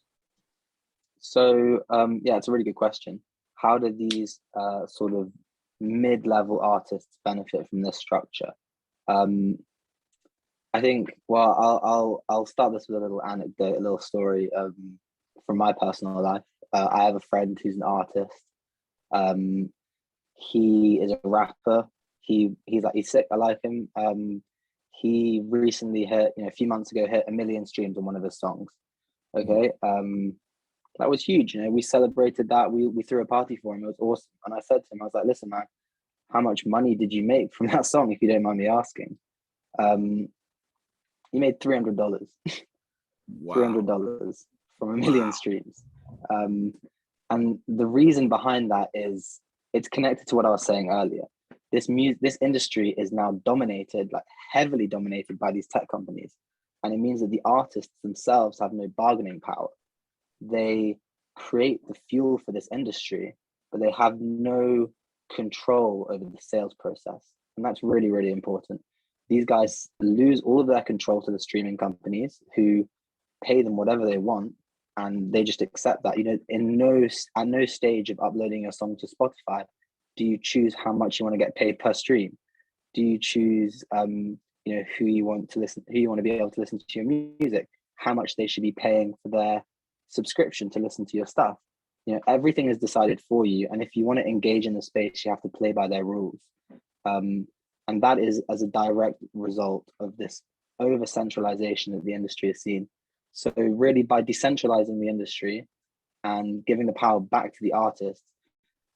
So yeah, it's a really good question. How do these sort of mid-level artists benefit from this structure? I think, well, I'll start this with a little anecdote, a little story from my personal life. I have a friend who's an artist. He is a rapper. He's sick. I like him. He recently hit, you know, a few months ago, hit 1 million streams on one of his songs. Okay. That was huge. You know, we celebrated that. We threw a party for him. It was awesome. And I said to him, I was like, listen, man, how much money did you make from that song, if you don't mind me asking? He made $300. Wow. $300 from 1 million streams. And the reason behind that is it's connected to what I was saying earlier. This industry is now dominated, like heavily dominated, by these tech companies. And it means that the artists themselves have no bargaining power. They create the fuel for this industry, but they have no control over the sales process. And that's really, really important. These guys lose all of their control to the streaming companies, who pay them whatever they want, and they just accept that. You know, at no stage of uploading your song to Spotify do you choose how much you want to get paid per stream. Do you choose you know, who you want to be able to listen to your music, how much they should be paying for their subscription to listen to your stuff? You know, everything is decided for you, and if you want to engage in the space, you have to play by their rules. And that is as a direct result of this over centralization that the industry has seen. So really, by decentralizing the industry and giving the power back to the artists,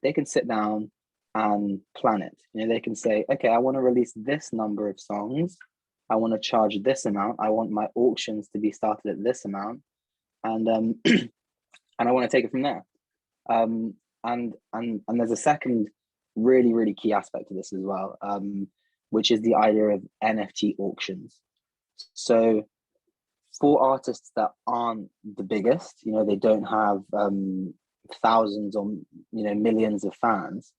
they can sit down and plan it. You know, they can say, okay, I want to release this number of songs, I want to charge this amount, I want my auctions to be started at this amount, and and I want to take it from there. And there's a second really, really key aspect to this as well, which is the idea of NFT auctions. So for artists that aren't the biggest, you know, they don't have thousands or, you know, millions of fans.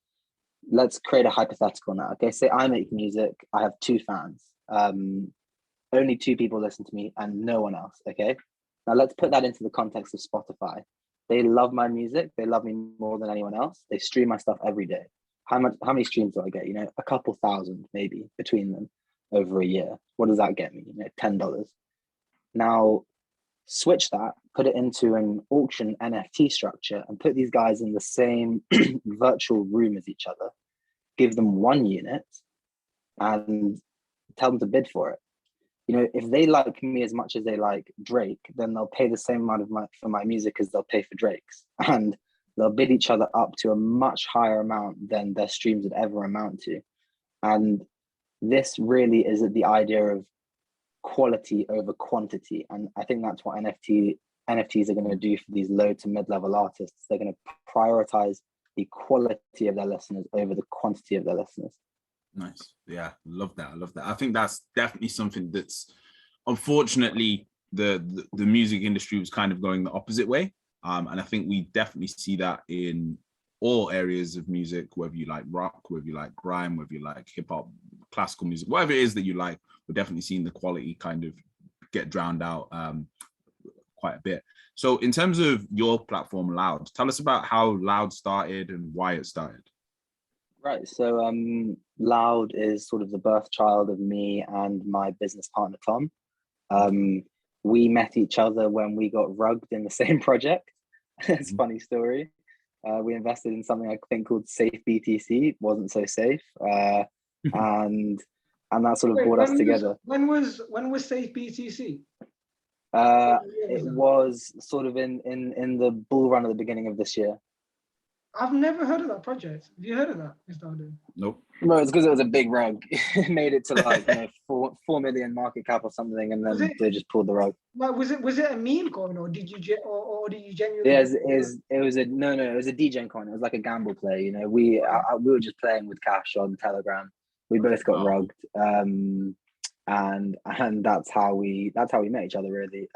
Let's create a hypothetical now. Okay, say I make music, I have 2 fans. Only 2 people listen to me and no one else. Okay, now let's put that into the context of Spotify. They love my music, they love me more than anyone else, they stream my stuff every day. How many streams do I get? You know, a couple thousand maybe between them over a year. What does that get me? You know, $10. Now switch that, put it into an auction NFT structure, and put these guys in the same virtual room as each other, give them 1 unit and tell them to bid for it. You know, if they like me as much as they like Drake, then they'll pay the same amount for my music as they'll pay for Drake's, and they'll bid each other up to a much higher amount than their streams would ever amount to. And this really is the idea of quality over quantity. And I think that's what NFT NFTs are going to do for these low to mid-level artists. They're going to prioritize the quality of their listeners over the quantity of their listeners. Nice. Yeah, love that. I love that. I think that's definitely something that's, unfortunately, the music industry was kind of going the opposite way. And I think we definitely see that in all areas of music, whether you like rock, whether you like grime, whether you like hip hop, classical music, whatever it is that you like, we're definitely seeing the quality kind of get drowned out quite a bit. So in terms of your platform, Loud, tell us about how Loud started and why it started. Right. So Loud is sort of the birth child of me and my business partner, Tom. We met each other when we got rugged in the same project. It's a funny story. We invested in something I think called Safe BTC. Wasn't so safe. And that sort of brought us together. When was Safe BTC? It was sort of in the bull run at the beginning of this year. I've never heard of that project. Have you heard of that, Mr. Harding? Nope. No, it's because it was a big rug. It made it to like 4 million market cap or something, and then they just pulled the rug. Like, was it a meme coin, or did you genuinely? Yeah, it was a DJ coin. It was like a gamble play. You know, we were just playing with cash on Telegram. We both got rugged, and that's how we met each other, really.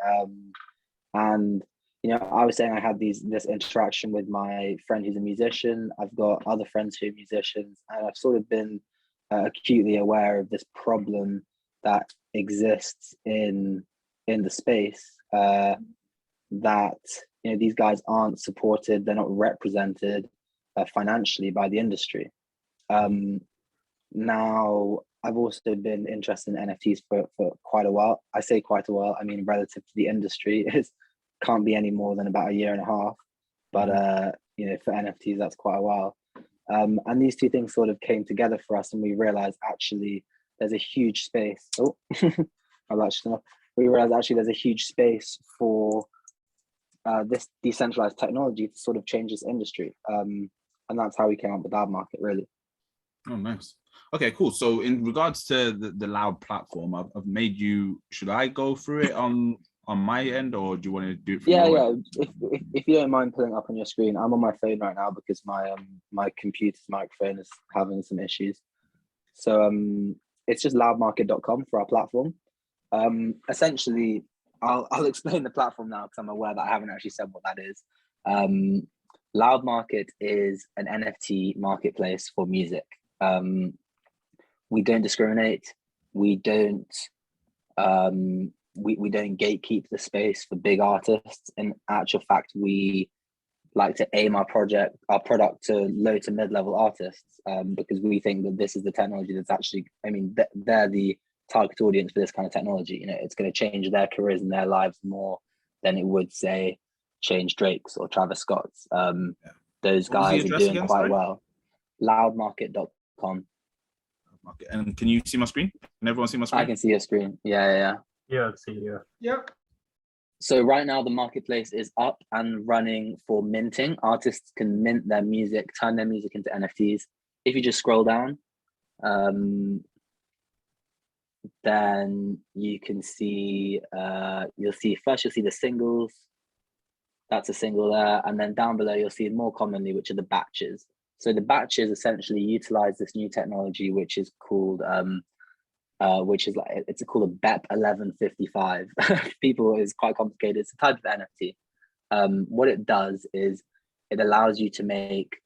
And you know, I was saying I had this interaction with my friend who's a musician. I've got other friends who are musicians, and I've sort of been acutely aware of this problem that exists in the space, that, you know, these guys aren't supported, they're not represented financially by the industry. Now, I've also been interested in NFTs for quite a while. I say quite a while, I mean relative to the industry, it can't be any more than about a year and a half. But you know, for NFTs, that's quite a while. And these two things sort of came together for us, and we realized actually there's a huge space. Oh, we realized actually there's a huge space for this decentralized technology to sort of change this industry. And that's how we came up with Loud Market, really. Oh, nice. Okay, cool. So in regards to the Loud platform, I've made you, should I go through it on my end, or do you want to do it from your end? If you don't mind pulling up on your screen. I'm on my phone right now because my computer's microphone is having some issues. So it's just loudmarket.com for our platform. Essentially, I'll explain the platform now because I'm aware that I haven't actually said what that is. Loud Market is an NFT marketplace for music. We don't discriminate. We don't we don't gatekeep the space for big artists. In actual fact, we like to aim our product to low to mid-level artists, because we think that this is the technology that's actually, I mean, they're the target audience for this kind of technology. You know, it's going to change their careers and their lives more than it would, say, change Drake's or Travis Scott's. Those guys are doing quite well. Loudmarket.com. And can you see my screen? Can everyone see my screen? I can see your screen. Yeah, I see you. Yep. So right now the marketplace is up and running for minting. Artists can mint their music, turn their music into NFTs. If you just scroll down, then you can see, you'll see the singles. That's a single there. And then down below, you'll see more commonly, which are the batches. So the batches essentially utilize this new technology, which is called, it's called a BEP 1155. People, is quite complicated. It's a type of NFT. What it does is it allows you to make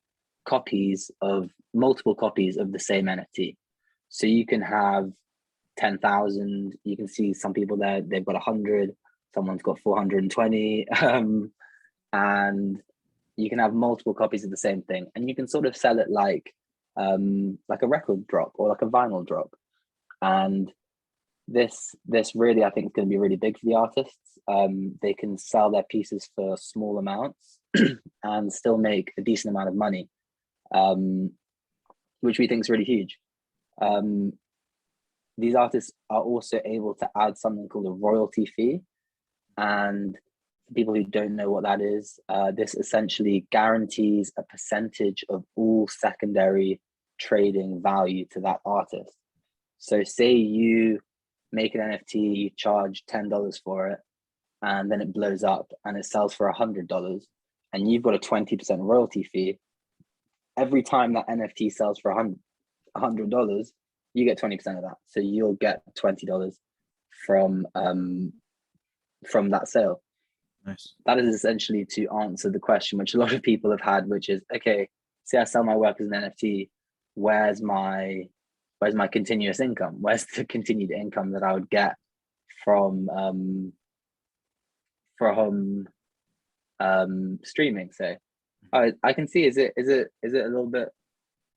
multiple copies of the same NFT. So you can have 10,000. You can see some people there, they've got 100. Someone's got 420. And you can have multiple copies of the same thing, and you can sort of sell it like a record drop or like a vinyl drop. And this really, I think, is going to be really big for the artists. They can sell their pieces for small amounts and still make a decent amount of money, which we think is really huge. These artists are also able to add something called a royalty fee. And for people who don't know what that is, this essentially guarantees a percentage of all secondary trading value to that artist. So say you make an NFT, you charge $10 for it, and then it blows up and it sells for $100, and you've got a 20% royalty fee. Every time that NFT sells for $100, you get 20% of that. So you'll get $20 from that sale. Nice. That is essentially to answer the question which a lot of people have had, which is, okay, say I sell my work as an NFT, where's my continuous income? Where's the continued income that I would get from streaming? So I can see, is it a little bit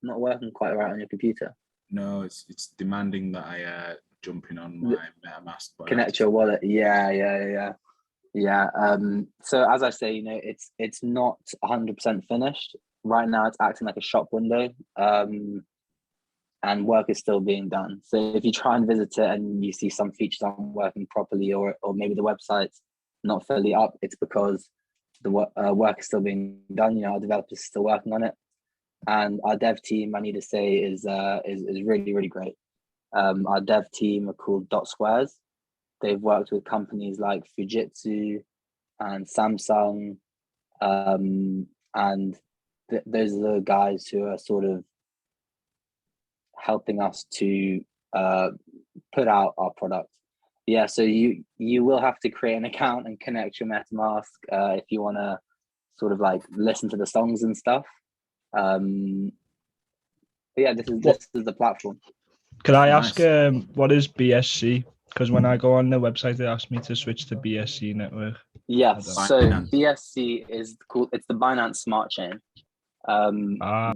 not working quite right on your computer? No, it's demanding that I jump in on my MetaMask. Connect your wallet. Yeah. So as I say, you know, it's not 100% finished right now. It's acting like a shop window, and work is still being done. So if you try and visit it and you see some features aren't working properly, or maybe the website's not fully up, it's because the work is still being done. You know, our developers are still working on it, and our dev team, I need to say, is really, really great. Our dev team are called Dot Squares. They've worked with companies like Fujitsu and Samsung, and those are the guys who are sort of helping us to put out our product. Yeah, so you will have to create an account and connect your MetaMask if you want to sort of like listen to the songs and stuff. But yeah, this is the platform. Could I ask what is BSC? Because when I go on the website, they ask me to switch to BSC network. Yes, so BSC is cool. It's the Binance Smart Chain.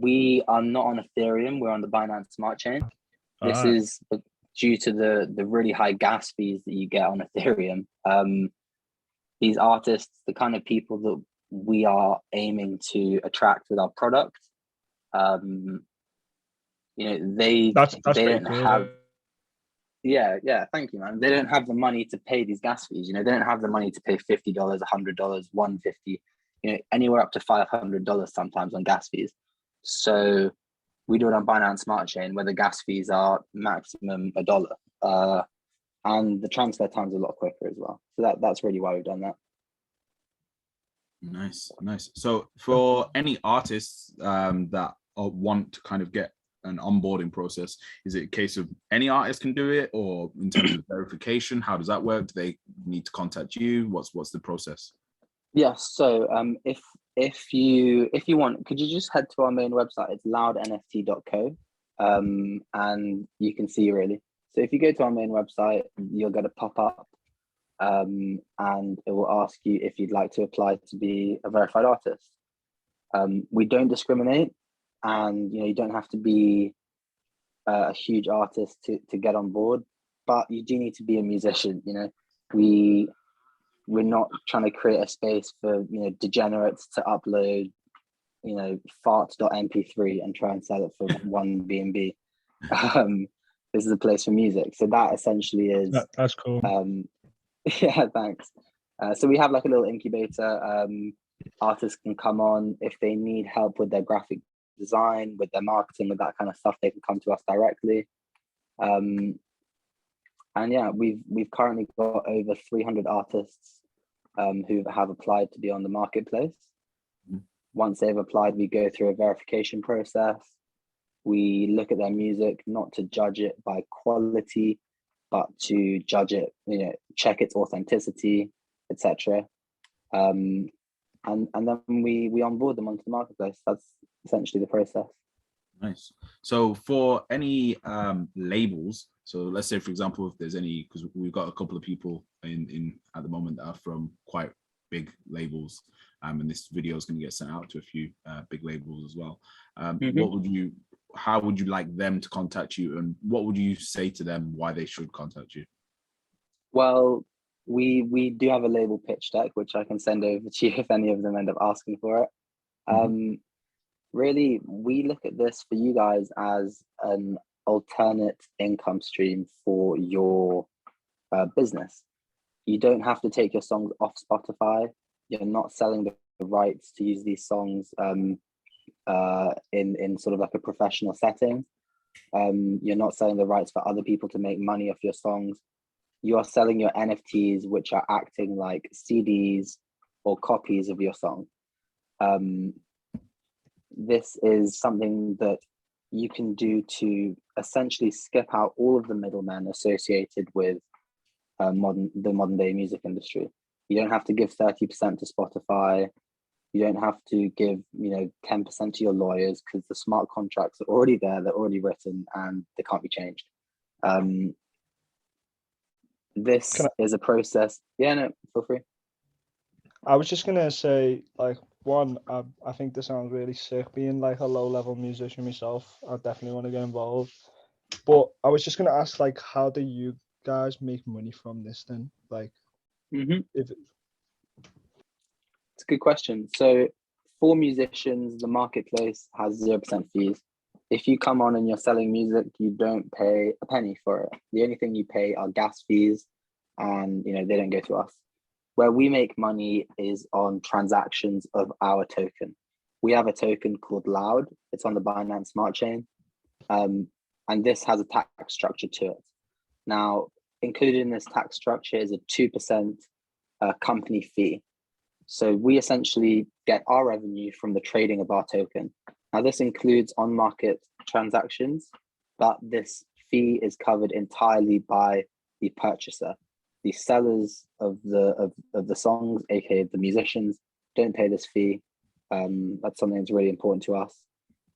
We are not on Ethereum. We're on the Binance Smart Chain. This is due to the really high gas fees that you get on Ethereum. These artists, the kind of people that we are aiming to attract with our product, you know, they don't have. Yeah, thank you, man. They don't have the money to pay these gas fees. You know, they don't have the money to pay $50, $100, $150, you know, anywhere up to $500 sometimes on gas fees. So we do it on Binance Smart Chain, where the gas fees are maximum $1, and the transfer time's a lot quicker as well. So that's really why we've done that. Nice. So for any artists that want to kind of get an onboarding process, is it a case of any artist can do it, or in terms of verification, how does that work? Do they need to contact you? What's the process? Yes. So if you want, could you just head to our main website? It's loudnft.co, and you can see really. So if you go to our main website, you'll get a pop-up, and it will ask you if you'd like to apply to be a verified artist. We don't discriminate, and you know, you don't have to be a huge artist to get on board, but you do need to be a musician. You know, we're not trying to create a space for, you know, degenerates to upload, you know, fart.mp3 and try and sell it for one BNB. This is a place for music. So that essentially is that's cool. Yeah, thanks. So we have like a little incubator. Artists can come on if they need help with their graphic design, with their marketing, with that kind of stuff. They can come to us directly. And yeah, we've currently got over 300 artists who have applied to be on the marketplace. Once they've applied, we go through a verification process. We look at their music, not to judge it by quality, but to judge it, you know, check its authenticity, etc. And then we onboard them onto the marketplace. That's essentially the process. Nice. So for any labels, so let's say, for example, if there's any, because we've got a couple of people in at the moment that are from quite big labels, and this video is going to get sent out to a few big labels as well. How would you like them to contact you, and what would you say to them why they should contact you? Well, we do have a label pitch deck, which I can send over to you if any of them end up asking for it. Really, we look at this for you guys as an alternate income stream for your business. You don't have to take your songs off Spotify. You're not selling the rights to use these songs in sort of like a professional setting. You're not selling the rights for other people to make money off your songs. you are selling your NFTs, which are acting like CDs or copies of your song. This is something that you can do to essentially skip out all of the middlemen associated with the modern day music industry. You don't have to give 30% to Spotify. You don't have to give 10% to your lawyers, because the smart contracts are already there, they're already written, and they can't be changed. This is a process. Yeah, no, feel free. I was just gonna say, like, one, I think this sounds really sick. Being like a low-level musician myself, I definitely want to get involved. But I was just gonna ask, like, how do you guys make money from this then? Like, if It's a good question. So for musicians, the marketplace has 0% fees. If you come on and you're selling music, you don't pay a penny for it. The only thing you pay are gas fees, and they don't go to us. Where we make money is on transactions of our token. We have a token called Loud. It's on the Binance Smart Chain. And this has a tax structure to it. Now, included in this tax structure is a 2% company fee. So we essentially get our revenue from the trading of our token. Now, this includes on-market transactions, but this fee is covered entirely by the purchaser. The sellers of the songs, aka the musicians, don't pay this fee. That's something that's really important to us,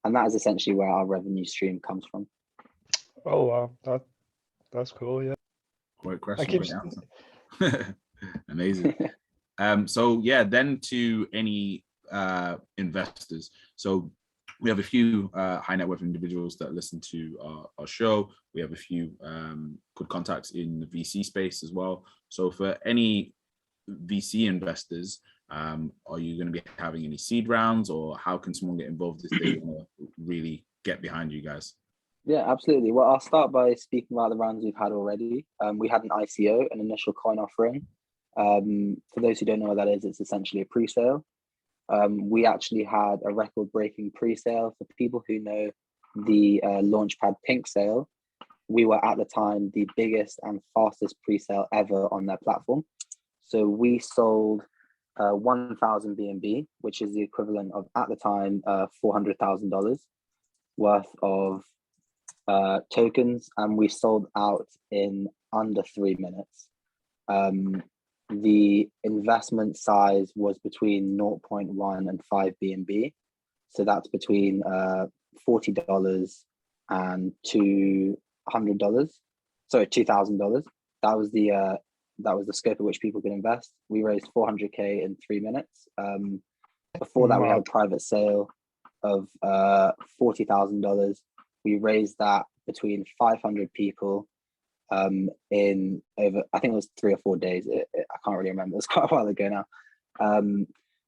and that is essentially where our revenue stream comes from. Oh wow, that's cool. Yeah. Great question. Great answer. Amazing. So yeah, then to any investors. So we have a few high net worth individuals that listen to our show. We have a few good contacts in the VC space as well. So for any VC investors, are you going to be having any seed rounds, or how can someone get involved if they want to really get behind you guys? Yeah, absolutely. Well, I'll start by speaking about the rounds we've had already. We had an ICO, an initial coin offering. For those who don't know what that is, it's essentially a pre-sale. We actually had a record-breaking pre-sale. For people who know the Launchpad Pink sale, we were at the time the biggest and fastest pre-sale ever on their platform. So we sold 1,000 BNB, which is the equivalent of, at the time, $400,000 worth of tokens, and we sold out in under 3 minutes. The investment size was between 0.1 and 5 BNB. So that's between $40 and $200. Sorry, $2,000. That was the scope at which people could invest. We raised 400K in 3 minutes. Before that, we had a private sale of $40,000. We raised that between 500 people in over, I think it was 3 or 4 days. I can't really remember. It was quite a while ago now.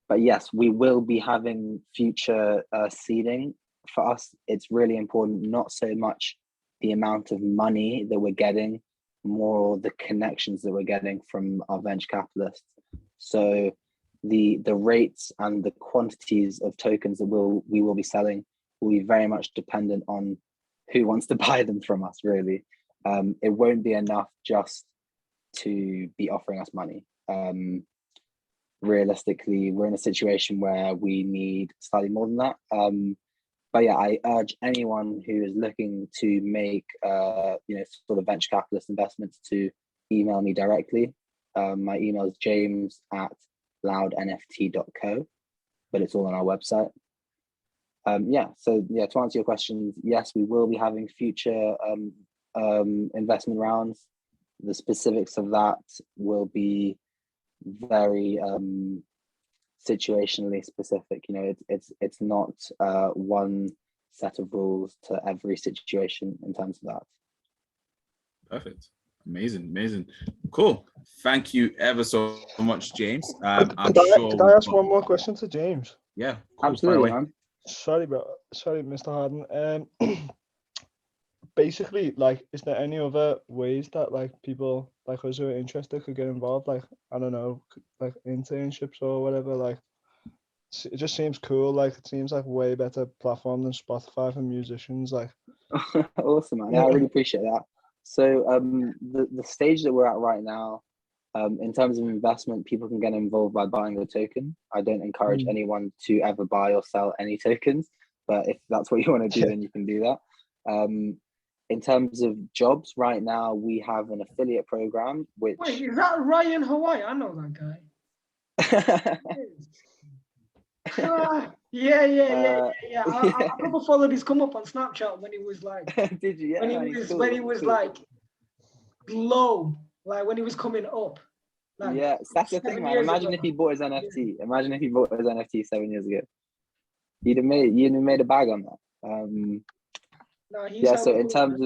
But yes, we will be having future seeding. For us, it's really important, not so much the amount of money that we're getting, more the connections that we're getting from our venture capitalists. So the rates and the quantities of tokens that we will be selling will be very much dependent on who wants to buy them from us, really. It won't be enough just to be offering us money. Realistically, we're in a situation where we need slightly more than that. But yeah, I urge anyone who is looking to make sort of venture capitalist investments to email me directly. My email is james@loudnft.co, but it's all on our website. So to answer your questions, yes, we will be having future investment rounds. The specifics of that will be very situationally specific. It's not one set of rules to every situation in terms of that. Perfect. Amazing. Cool. Thank you ever so much, James. Could I ask one more question to James? Yeah, cool. Absolutely, man. Sorry, Mr. Harding. Basically, like, is there any other ways that like people like us who are interested could get involved? Like, I don't know, like internships or whatever. Like, it just seems cool. Like, it seems like a way better platform than Spotify for musicians. Like, awesome, man. Yeah, I really appreciate that. So the stage that we're at right now, in terms of investment, people can get involved by buying a token. I don't encourage anyone to ever buy or sell any tokens, but if that's what you want to do, then you can do that. In terms of jobs, right now we have an affiliate program. Which wait, is that Ryan Hawaii? I know that guy. Yeah. I probably followed his come up on Snapchat when he was like, did you? Yeah, when he was like low, like when he was coming up. Like, yeah, that's the thing, man. Imagine if he bought his NFT. Imagine if he bought his NFT 7 years ago. You'd have made a bag on that. Yeah. So in terms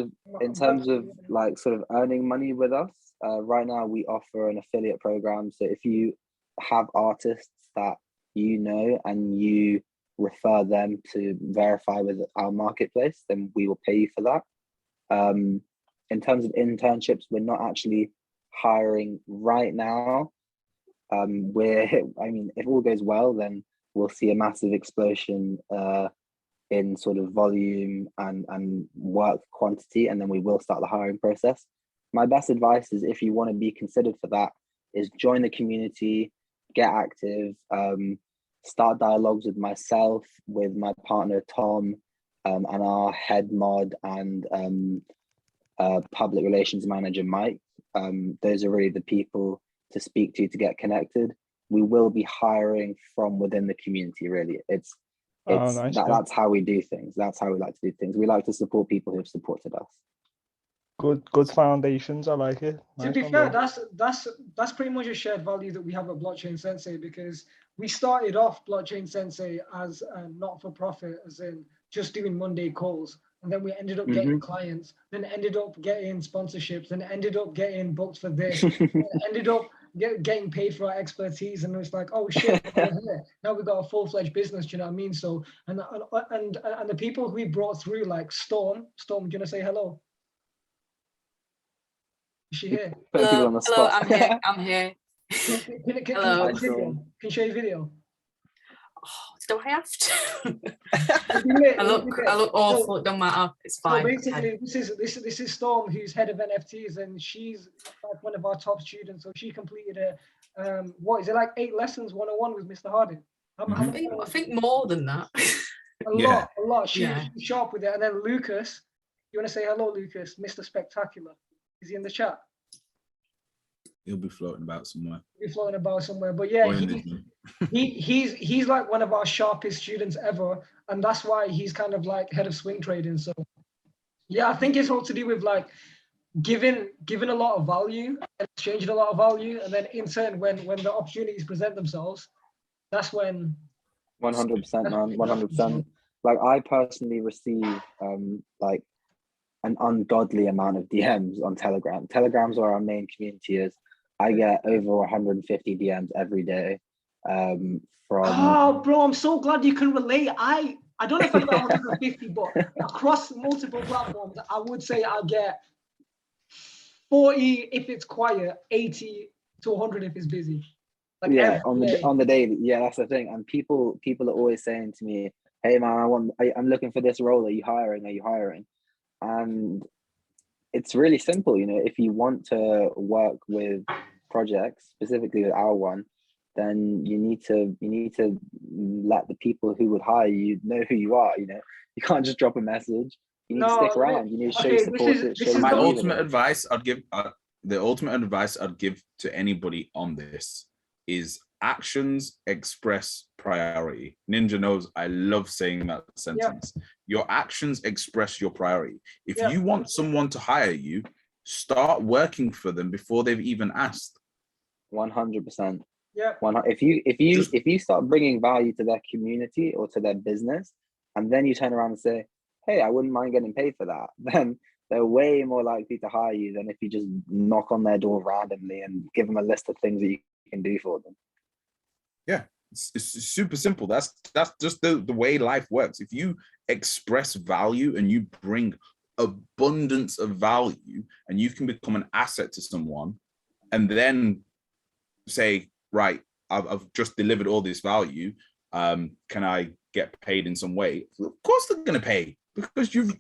of like sort of earning money with us, right now we offer an affiliate program. So if you have artists that you know and you refer them to verify with our marketplace, then we will pay you for that. In terms of internships, we're not actually hiring right now. If all goes well, then we'll see a massive explosion in sort of volume and work quantity, and then we will start the hiring process. My best advice is, if you want to be considered for that, is join the community, get active, start dialogues with myself, with my partner Tom, and our head mod and public relations manager Mike. Those are really the people to speak to get connected. We will be hiring from within the community. Really, that's how we do things. That's how we like to do things. We like to support people who have supported us. Good foundations. I like it. To be fair, that's pretty much a shared value that we have at Blockchain Sensei, because we started off Blockchain Sensei as a not-for-profit, as in just doing Monday calls, and then we ended up getting clients, then ended up getting sponsorships, then ended up getting booked for this, ended up getting paid for our expertise, and it's like, oh shit, now we've got a full-fledged business. Do you know what I mean? So and the people we brought through, like Storm, do you want to say hello? Is she here? Hello, I'm here. Hello. Can you show your video? Oh, do I have to? I look awful. It don't matter. It's fine. So basically, this is Storm, who's head of NFTs, and she's like one of our top students. So she completed what is it, like 8 lessons 101 with Mr Harding? I think more than that. A lot. She's sharp with it. And then Lucas, you want to say hello, Lucas? Mr Spectacular. Is he in the chat? He'll be floating about somewhere. But yeah, he's like one of our sharpest students ever, and that's why he's kind of like head of swing trading. So yeah, I think it's all to do with like giving a lot of value and exchanging a lot of value, and then in turn, when the opportunities present themselves, that's when 100%, man, 100%. Like, I personally receive like an ungodly amount of DMs on Telegram. Telegram's where our main community is. I get over 150 DMs every day. Oh, bro, I'm so glad you can relate. I don't know if I get 150, but across multiple platforms, I would say I get 40 if it's quiet, 80 to 100 if it's busy. Like, yeah, on the daily. Yeah, that's the thing. And people are always saying to me, "Hey, man, I'm looking for this role. Are you hiring?" And it's really simple, you know. If you want to work with projects, specifically with our one, then you need to let the people who would hire you know who you are. You know, you can't just drop a message. You need to stick around. You need to show support. My ultimate advice I'd give, the ultimate advice I'd give to anybody on this is actions express priority. Ninja knows I love saying that sentence. Yeah. Your actions express your priority. If you want someone to hire you, start working for them before they've even asked. 100%. Yeah. If you start bringing value to their community or to their business, and then you turn around and say, "Hey, I wouldn't mind getting paid for that," then they're way more likely to hire you than if you just knock on their door randomly and give them a list of things that you can do for them. Yeah, it's super simple. That's just the way life works. If you express value and you bring abundance of value, and you can become an asset to someone, and then say, right, I've just delivered all this value. Can I get paid in some way? Of course they're going to pay. Because you've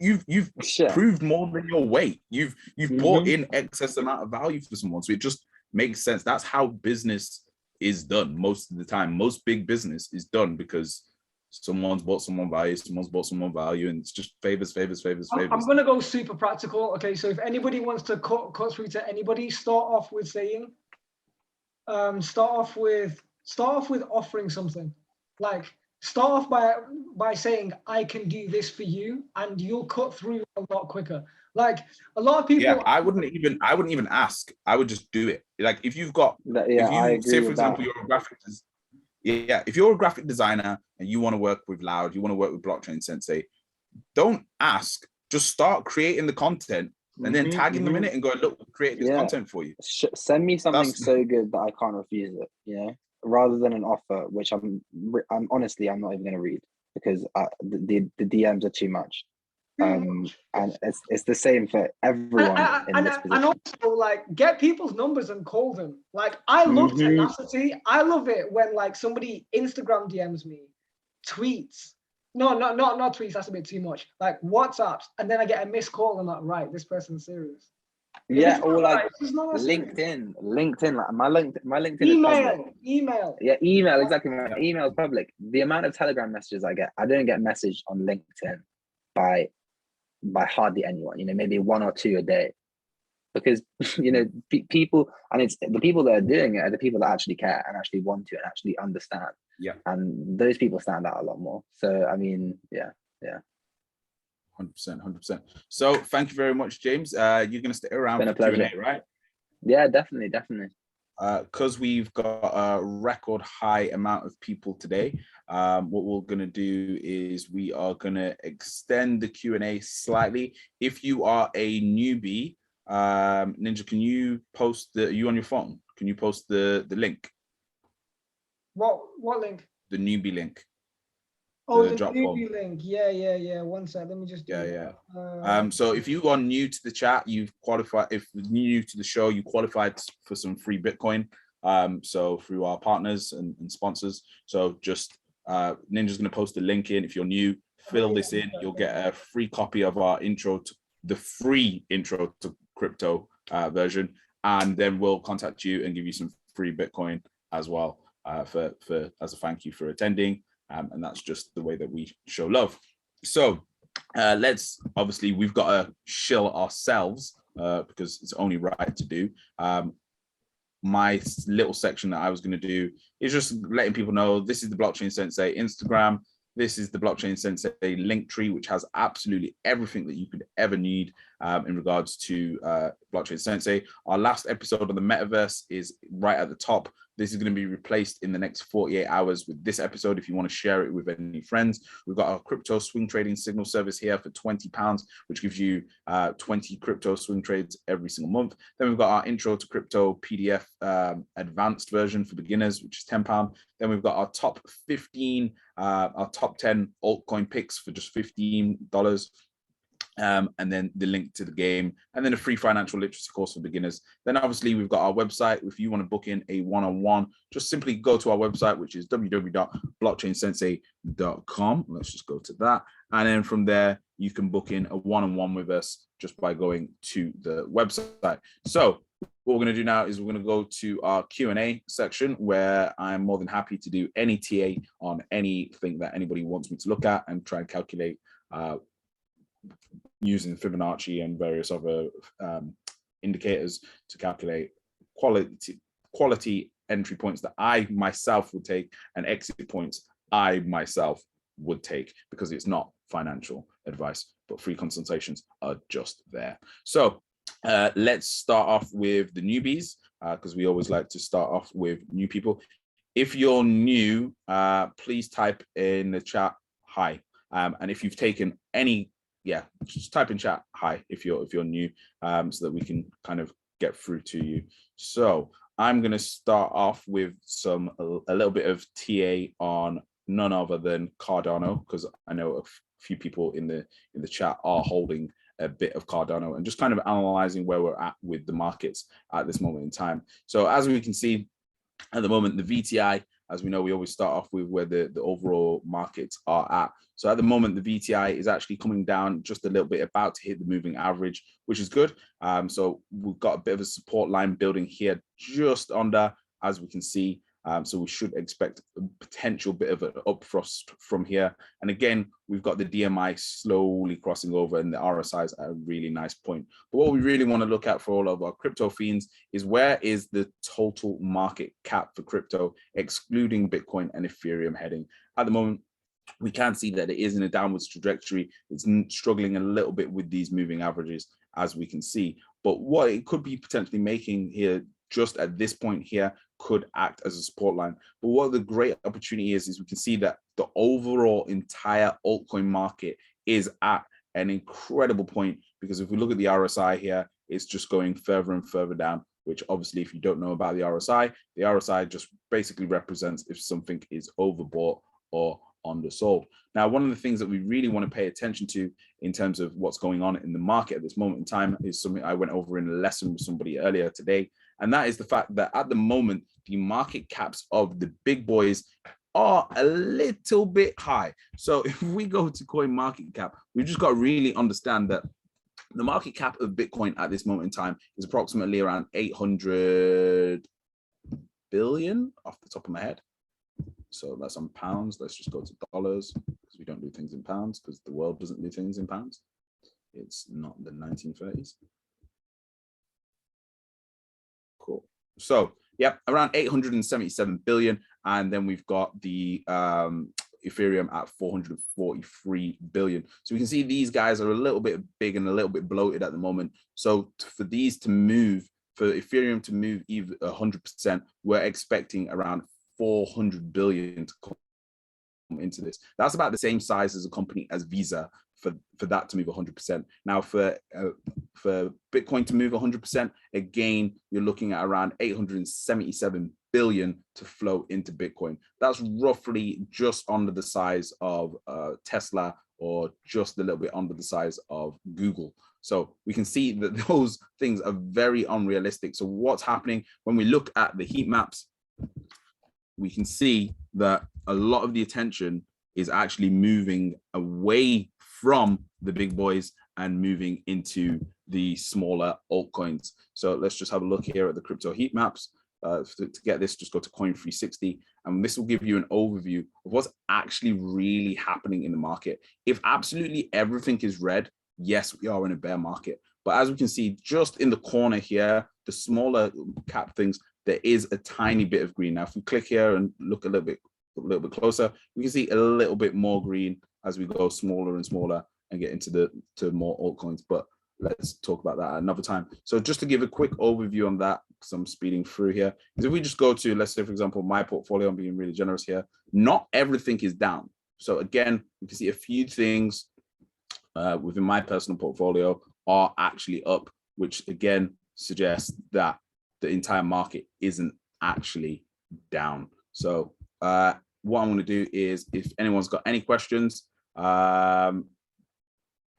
Shit. proved more than your weight. You've brought in excess amount of value for someone. So it just makes sense. That's how business is done most of the time. Most big business is done because someone's bought someone value, and it's just favors. I'm gonna go super practical. Okay, so if anybody wants to cut through to anybody, start off with saying, start off with offering something. Like, start off by saying, I can do this for you, and you'll cut through a lot quicker. Like, a lot of people. Yeah, I wouldn't even ask. I would just do it. Like, if you've got, I agree say, for with example, that. you're a graphic designer. Yeah, if you're a graphic designer and you want to work with Loud, you want to work with Blockchain Sensei, don't ask. Just start creating the content and then tagging them in it and go, look, create this content for you. Send me something so good that I can't refuse it, you know, rather than an offer, which I'm honestly, I'm not even going to read because the DMs are too much. And it's the same for everyone in this position. And also, like, get people's numbers and call them. Like, I love tenacity. I love it when, like, somebody Instagram DMs me, tweets. No, not tweets. That's a bit too much. Like, WhatsApps, and then I get a missed call. And I'm like, right, this person's serious. Yeah, or like LinkedIn. Like my LinkedIn is public. Email. Yeah, email, exactly. My email is public. The amount of Telegram messages I get, I don't get messaged on LinkedIn by hardly anyone, you know, maybe one or two a day, because you know, people, and it's the people that are doing it are the people that actually care and actually want to and actually understand. Yeah, and those people stand out a lot more. So I mean, yeah 100%. So thank you very much, James. You're gonna stay around for Q&A, right? Yeah, definitely. Because we've got a record high amount of people today, what we're going to do is we are going to extend the Q&A slightly. If you are a newbie, Ninja, can you post you on your phone? Can you post the link? What link? The newbie link. Oh, the newbie link. Yeah. 1 sec. Let me just do it. So if you are new to the chat, you've qualified. If you're new to the show, you qualified for some free Bitcoin. So through our partners and sponsors. So just Ninja's going to post the link in. If you're new, fill this in. You'll get a free copy of our free intro to crypto version, and then we'll contact you and give you some free Bitcoin as well for as a thank you for attending. And that's just the way that we show love. So we've got to shill ourselves because it's only right to do. My little section that I was going to do is just letting people know this is the Blockchain Sensei Instagram. This is the Blockchain Sensei link tree, which has absolutely everything that you could ever need in regards to Blockchain Sensei. Our last episode of the metaverse is right at the top. This is going to be replaced in the next 48 hours with this episode. If you want to share it with any friends, we've got our crypto swing trading signal service here for £20, which gives you 20 crypto swing trades every single month. Then we've got our intro to crypto PDF advanced version for beginners, which is £10. Then we've got our top 15, our top 10 altcoin picks for just $15. And then the link to the game, and then a free financial literacy course for beginners. Then obviously we've got our website. If you want to book in a one-on-one, just simply go to our website, which is www.blockchainsensei.com. Let's just go to that. And then from there, you can book in a one-on-one with us just by going to the website. So what we're going to do now is we're going to go to our Q&A section, where I'm more than happy to do any TA on anything that anybody wants me to look at and try and calculate using Fibonacci and various other indicators to calculate quality entry points that I myself would take and exit points I myself would take, because it's not financial advice, but free consultations are just there. So let's start off with the newbies, because we always like to start off with new people. If you're new, please type in the chat hi, and if you've taken any, just type in chat hi if you're new, so that we can kind of get through to you. So I'm going to start off with a little bit of TA on none other than Cardano, because I know a few people in the chat are holding a bit of Cardano, and just kind of analyzing where we're at with the markets at this moment in time. So as we can see at the moment, the VTI as we know, we always start off with where the overall markets are at. So at the moment, the VTI is actually coming down just a little bit, about to hit the moving average, which is good. So we've got a bit of a support line building here just under, as we can see. So we should expect a potential bit of an upthrust from here. And again, we've got the DMI slowly crossing over and the RSI is at a really nice point. But what we really want to look at for all of our crypto fiends is where is the total market cap for crypto, excluding Bitcoin and Ethereum heading. At the moment, we can see that it is in a downwards trajectory. It's struggling a little bit with these moving averages, as we can see. But what it could be potentially making here, just at this point here, could act as a support line. But what the great opportunity is we can see that the overall entire altcoin market is at an incredible point, because if we look at the RSI here, it's just going further and further down, which obviously, if you don't know about the RSI just basically represents if something is overbought or undersold. Now, one of the things that we really want to pay attention to in terms of what's going on in the market at this moment in time is something I went over in a lesson with somebody earlier today. And that is the fact that at the moment, the market caps of the big boys are a little bit high. So if we go to coin market cap, we've just got to really understand that the market cap of Bitcoin at this moment in time is approximately around 800 billion off the top of my head. So that's on pounds. Let's just go to dollars, because we don't do things in pounds, because the world doesn't do things in pounds. It's not the 1930s. Cool. So yeah, around 877 billion. And then we've got the Ethereum at 443 billion. So we can see these guys are a little bit big and a little bit bloated at the moment. So for these to move, for Ethereum to move even 100%, we're expecting around 400 billion to come into this. That's about the same size as a company as Visa for that to move 100%. Now for Bitcoin to move 100%, again, you're looking at around 877 billion to flow into Bitcoin. That's roughly just under the size of Tesla, or just a little bit under the size of Google. So we can see that those things are very unrealistic. So what's happening when we look at the heat maps, we can see that a lot of the attention is actually moving away from the big boys and moving into the smaller altcoins. So let's just have a look here at the crypto heat maps. To get this, just go to Coin360, and this will give you an overview of what's actually really happening in the market. If absolutely everything is red, yes, we are in a bear market. But as we can see, just in the corner here, the smaller cap things, there is a tiny bit of green. Now, if we click here and look a little bit closer, we can see a little bit more green as we go smaller and smaller and get into to more altcoins. But let's talk about that another time. So just to give a quick overview on that, because I'm speeding through here, is if we just go to, let's say, for example, my portfolio, I'm being really generous here, not everything is down. So again, you can see a few things within my personal portfolio are actually up, which again suggests that the entire market isn't actually down. So what I'm going to do is, if anyone's got any questions,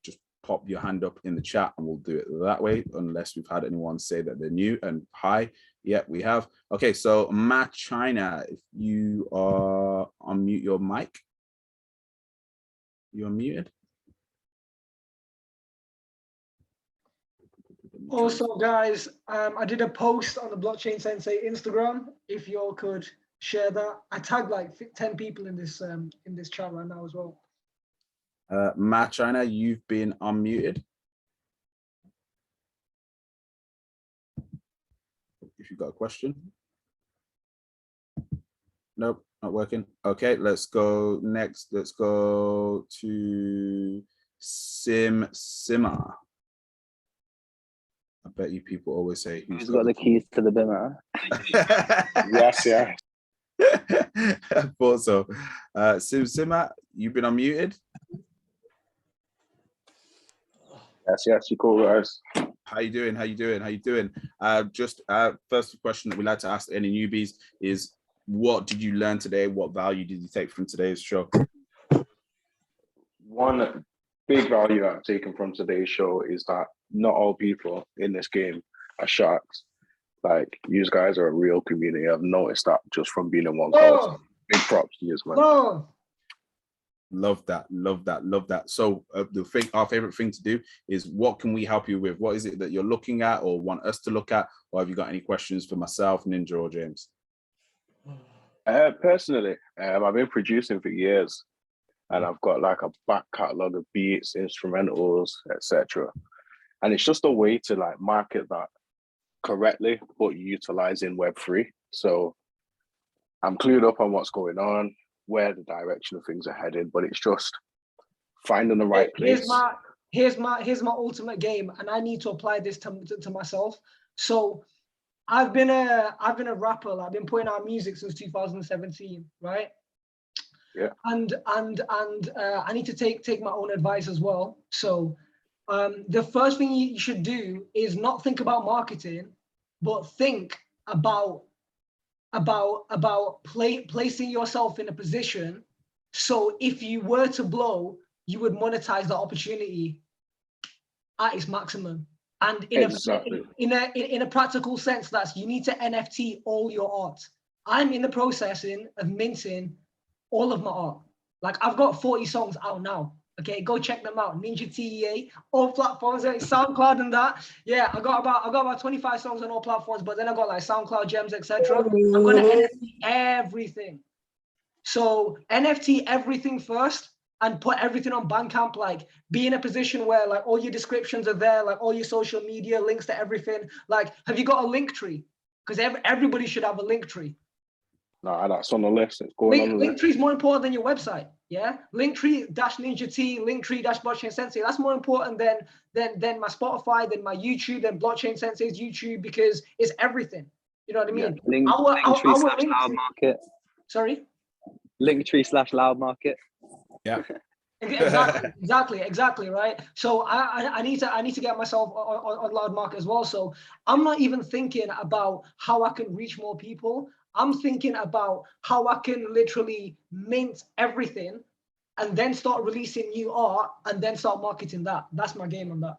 just pop your hand up in the chat and we'll do it that way, unless we've had anyone say that they're new. And hi, yeah, we have. Okay, so Matt China, if you are unmute your mic. You're muted. Also, guys, I did a post on the Blockchain Sensei Instagram. If you all could share that, I tagged like 10 people in this chat right now as well. Matt China, you've been unmuted. If you've got a question. Nope, not working. Okay, let's go next. Let's go to Simmer. I bet you people always say, who's got the keys to the bimmer? Yes, yeah. I thought so. Simmer, you've been unmuted. Yes, you cool, guys. How you doing? How you doing? How you doing? Just first question that we like to ask any newbies is, what did you learn today? What value did you take from today's show? One big value I've taken from today's show is that not all people in this game are sharks. Like, you guys are a real community. I've noticed that just from being in one call. Oh, So big props to you, man. oh. Love that, love that, love that. So our favorite thing to do is, what can we help you with? What is it that you're looking at or want us to look at? Or have you got any questions for myself, Ninja, or James? Personally, I've been producing for years, and I've got like a back catalogue of beats, instrumentals, etc. And it's just a way to like market that correctly, but utilizing Web3. So I'm clued up on what's going on, where the direction of things are headed, but it's just finding the right place. Here's my ultimate game, and I need to apply this to myself. So I've been a rapper. I've been putting out music since 2017, right? Yeah. And I need to take my own advice as well. So the first thing you should do is not think about marketing, but think about placing yourself in a position, so if you were to blow, you would monetize the opportunity at its maximum. And in a practical sense, that's, you need to NFT all your art. I'm in the processing of minting all of my art. Like, I've got 40 songs out now. Okay, go check them out. NinjaTea, all platforms, SoundCloud and that. Yeah, I got about 25 songs on all platforms, but then I got like SoundCloud gems, etc. I'm gonna NFT everything. So NFT everything first, and put everything on Bandcamp. Like, be in a position where like all your descriptions are there, like all your social media links to everything. Like, have you got a link tree? Because everybody should have a link tree. No, that's on the list. It's going on the list. Linktree is more important than your website. Yeah, Linktree-NinjaTea, Linktree-Blockchain Sensei. That's more important than my Spotify, than my YouTube, than Blockchain Sensei's YouTube, because it's everything. You know what I mean? Yeah. Linktree/Loud Market. Sorry. Linktree/Loud Market. Yeah. Exactly, right? So I need to get myself on Loud Market as well. So I'm not even thinking about how I can reach more people. I'm thinking about how I can literally mint everything and then start releasing new art and then start marketing that. That's my game on that.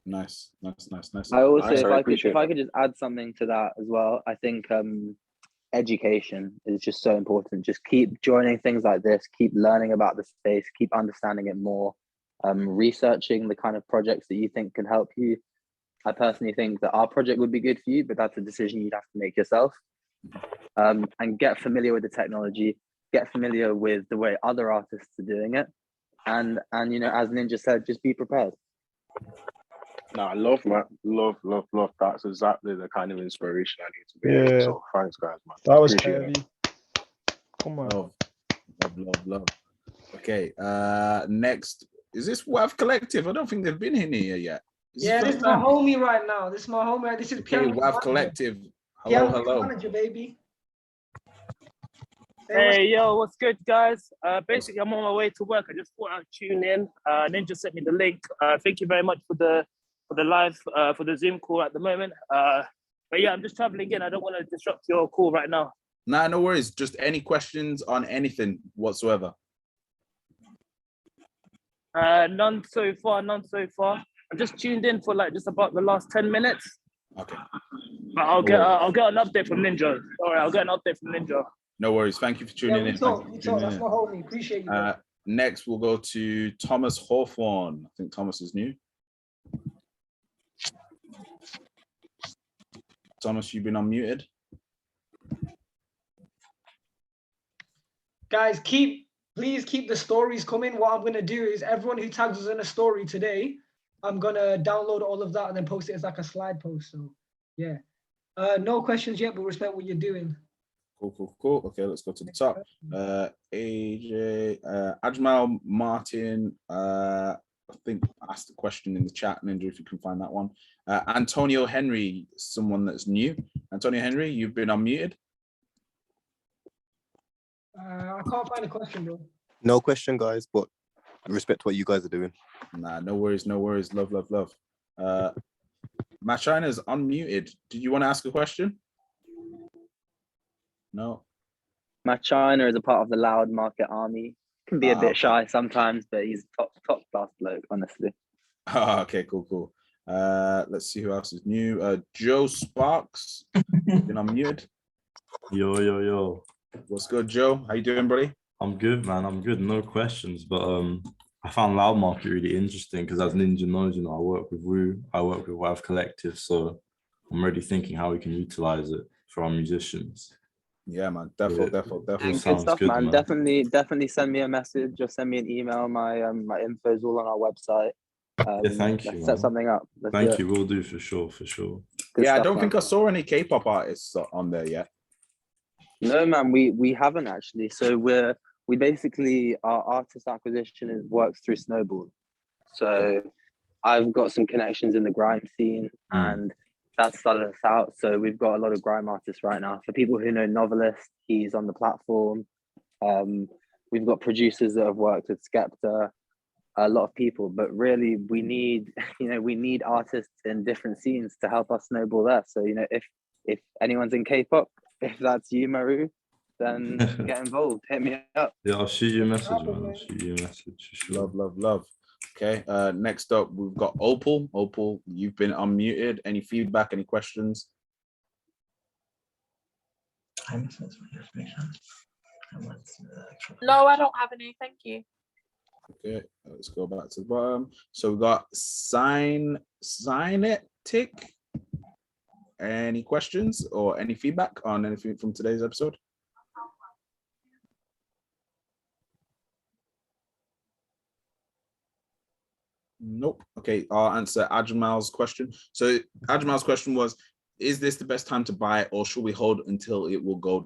Nice. I also, if I could just add something to that as well, I think education is just so important. Just keep joining things like this, keep learning about the space, keep understanding it more, researching the kind of projects that you think can help you. I personally think that our project would be good for you, but that's a decision you'd have to make yourself. And get familiar with the technology, get familiar with the way other artists are doing it. And you know, as Ninja said, just be prepared. No, I love, man. Love. That's exactly the kind of inspiration I need to be. Yeah. So thanks, guys, man. That was heavy. Come on. Love. Okay. Next, is this WAV Collective? I don't think they've been in here yet. This is my homie right now. This is my homie. This is WAV Collective. Hello. Manager, baby. Hey, yo, what's good, guys? Basically, I'm on my way to work. I just thought I'd tune in. Ninja sent me the link. Thank you very much for the live, for the Zoom call at the moment. But yeah, I'm just traveling in. I don't want to disrupt your call right now. Nah, no worries. Just any questions on anything whatsoever? None so far. I'm just tuned in for like just about the last 10 minutes. Okay. But I'll get an update from Ninja. All right, I'll get an update from Ninja. No worries. Thank you for tuning in. That's my homie. Appreciate you. Next, we'll go to Thomas Hawthorne. I think Thomas is new. Thomas, you've been unmuted. Guys, please keep the stories coming. What I'm gonna do is, everyone who tags us in a story today, I'm gonna download all of that and then post it as like a slide post. So yeah. No questions yet, but respect what you're doing. Cool. Okay, let's go to the top. AJ, Ajmal Martin, I think asked a question in the chat, Ninja, if you can find that one. Antonio Henry, someone that's new. Antonio Henry, you've been unmuted. I can't find a question, bro. No question, guys, but respect what you guys are doing. Nah, no worries. Love. Matt China's unmuted. Did you want to ask a question? No. Matt China is a part of the Loud Market army. Can be a bit shy sometimes, but he's top class bloke, honestly. Okay, cool. Let's see who else is new. Joe Sparks, been unmuted. Yo. What's good, Joe? How you doing, buddy? I'm good, man. I'm good. No questions, but I found Loud Market really interesting because, as Ninja knows, I work with Woo, I work with Wav Collective, so I'm already thinking how we can utilize it for our musicians. Yeah, man. Definitely. Sounds good stuff, good, man. Definitely send me a message or send me an email. My my info is all on our website. Thank you. Let's set something up. Thank you. We'll do for sure. Good stuff, I don't think I saw any K-pop artists on there yet. No, man, we haven't actually. So we basically, our artist acquisition works through Snowball. So I've got some connections in the grime scene, and that started us out. So we've got a lot of grime artists right now. For people who know Novelist, he's on the platform. We've got producers that have worked with Skepta, a lot of people, but really we need, we need artists in different scenes to help us snowball there. So, if anyone's in K-pop, if that's you, Maru, then get involved. Hit me up. Yeah, I'll shoot you a message, man. I'll shoot you a message. Sure. Love. Okay. Next up, we've got Opul. Opul, you've been unmuted. Any feedback? Any questions? No, I don't have any. Thank you. Okay, let's go back to the bottom. So we've got Sign It Tick. Any questions or any feedback on anything from today's episode? Nope. Okay, I'll answer Ajmal's question. So Ajmal's question was, is this the best time to buy, or should we hold until it will go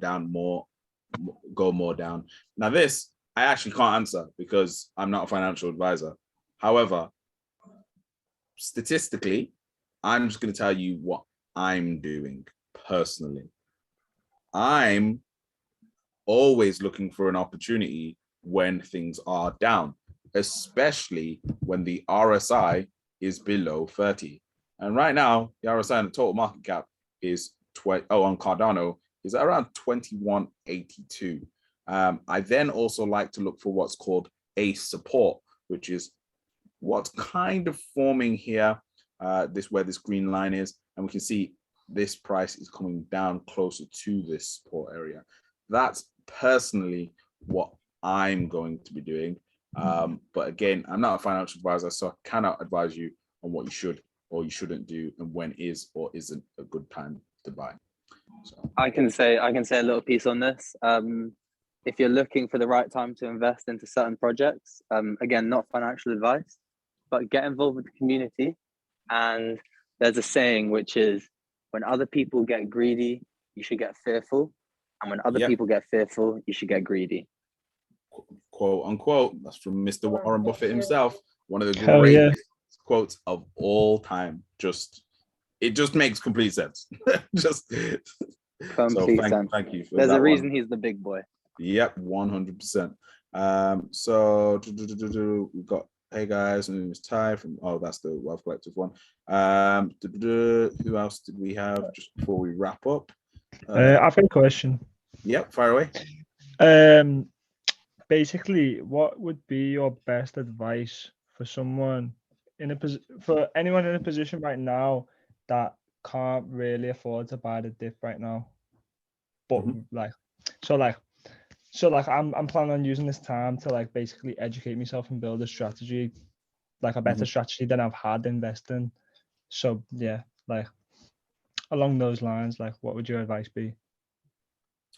more down? Now this, I actually can't answer because I'm not a financial advisor. However, statistically, I'm just going to tell you what I'm doing personally. I'm always looking for an opportunity when things are down, especially when the RSI is below 30. And right now, the RSI and the total market cap is on Cardano is around 2182. I then also like to look for what's called a support, which is what's kind of forming here, where this green line is, and we can see this price is coming down closer to this support area. That's personally what I'm going to be doing. But again, I'm not a financial advisor, so I cannot advise you on what you should or you shouldn't do and when is or isn't a good time to buy. So I can say a little piece on this. If you're looking for the right time to invest into certain projects, again, not financial advice, but get involved with the community. And there's a saying, which is, when other people get greedy, you should get fearful. And when other people get fearful, you should get greedy. Quote unquote, that's from Mr. Warren Buffett himself. One of the greatest quotes of all time. It just makes complete sense. Complete sense. Thank you. There's a reason he's the big boy. Yep, 100%. So we've got, hey guys, my name is Ty from, that's the Wealth Collective one. Who else did we have just before we wrap up? I've got a question. Yep, fire away. Basically, what would be your best advice for someone for anyone in a position right now that can't really afford to buy the dip right now, but I'm planning on using this time to basically educate myself and build a strategy, a better strategy than I've had investing. So yeah, along those lines, what would your advice be?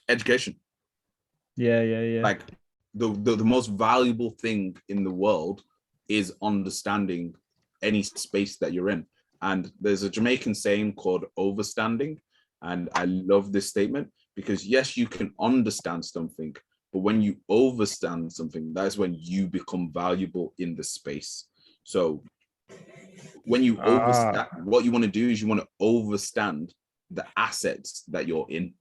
Education. Yeah. The most valuable thing in the world is understanding any space that you're in. And there's a Jamaican saying called overstanding. And I love this statement because yes, you can understand something, but when you overstand something, that's when you become valuable in the space. So when you overstand, what you want to do is you want to overstand the assets that you're in,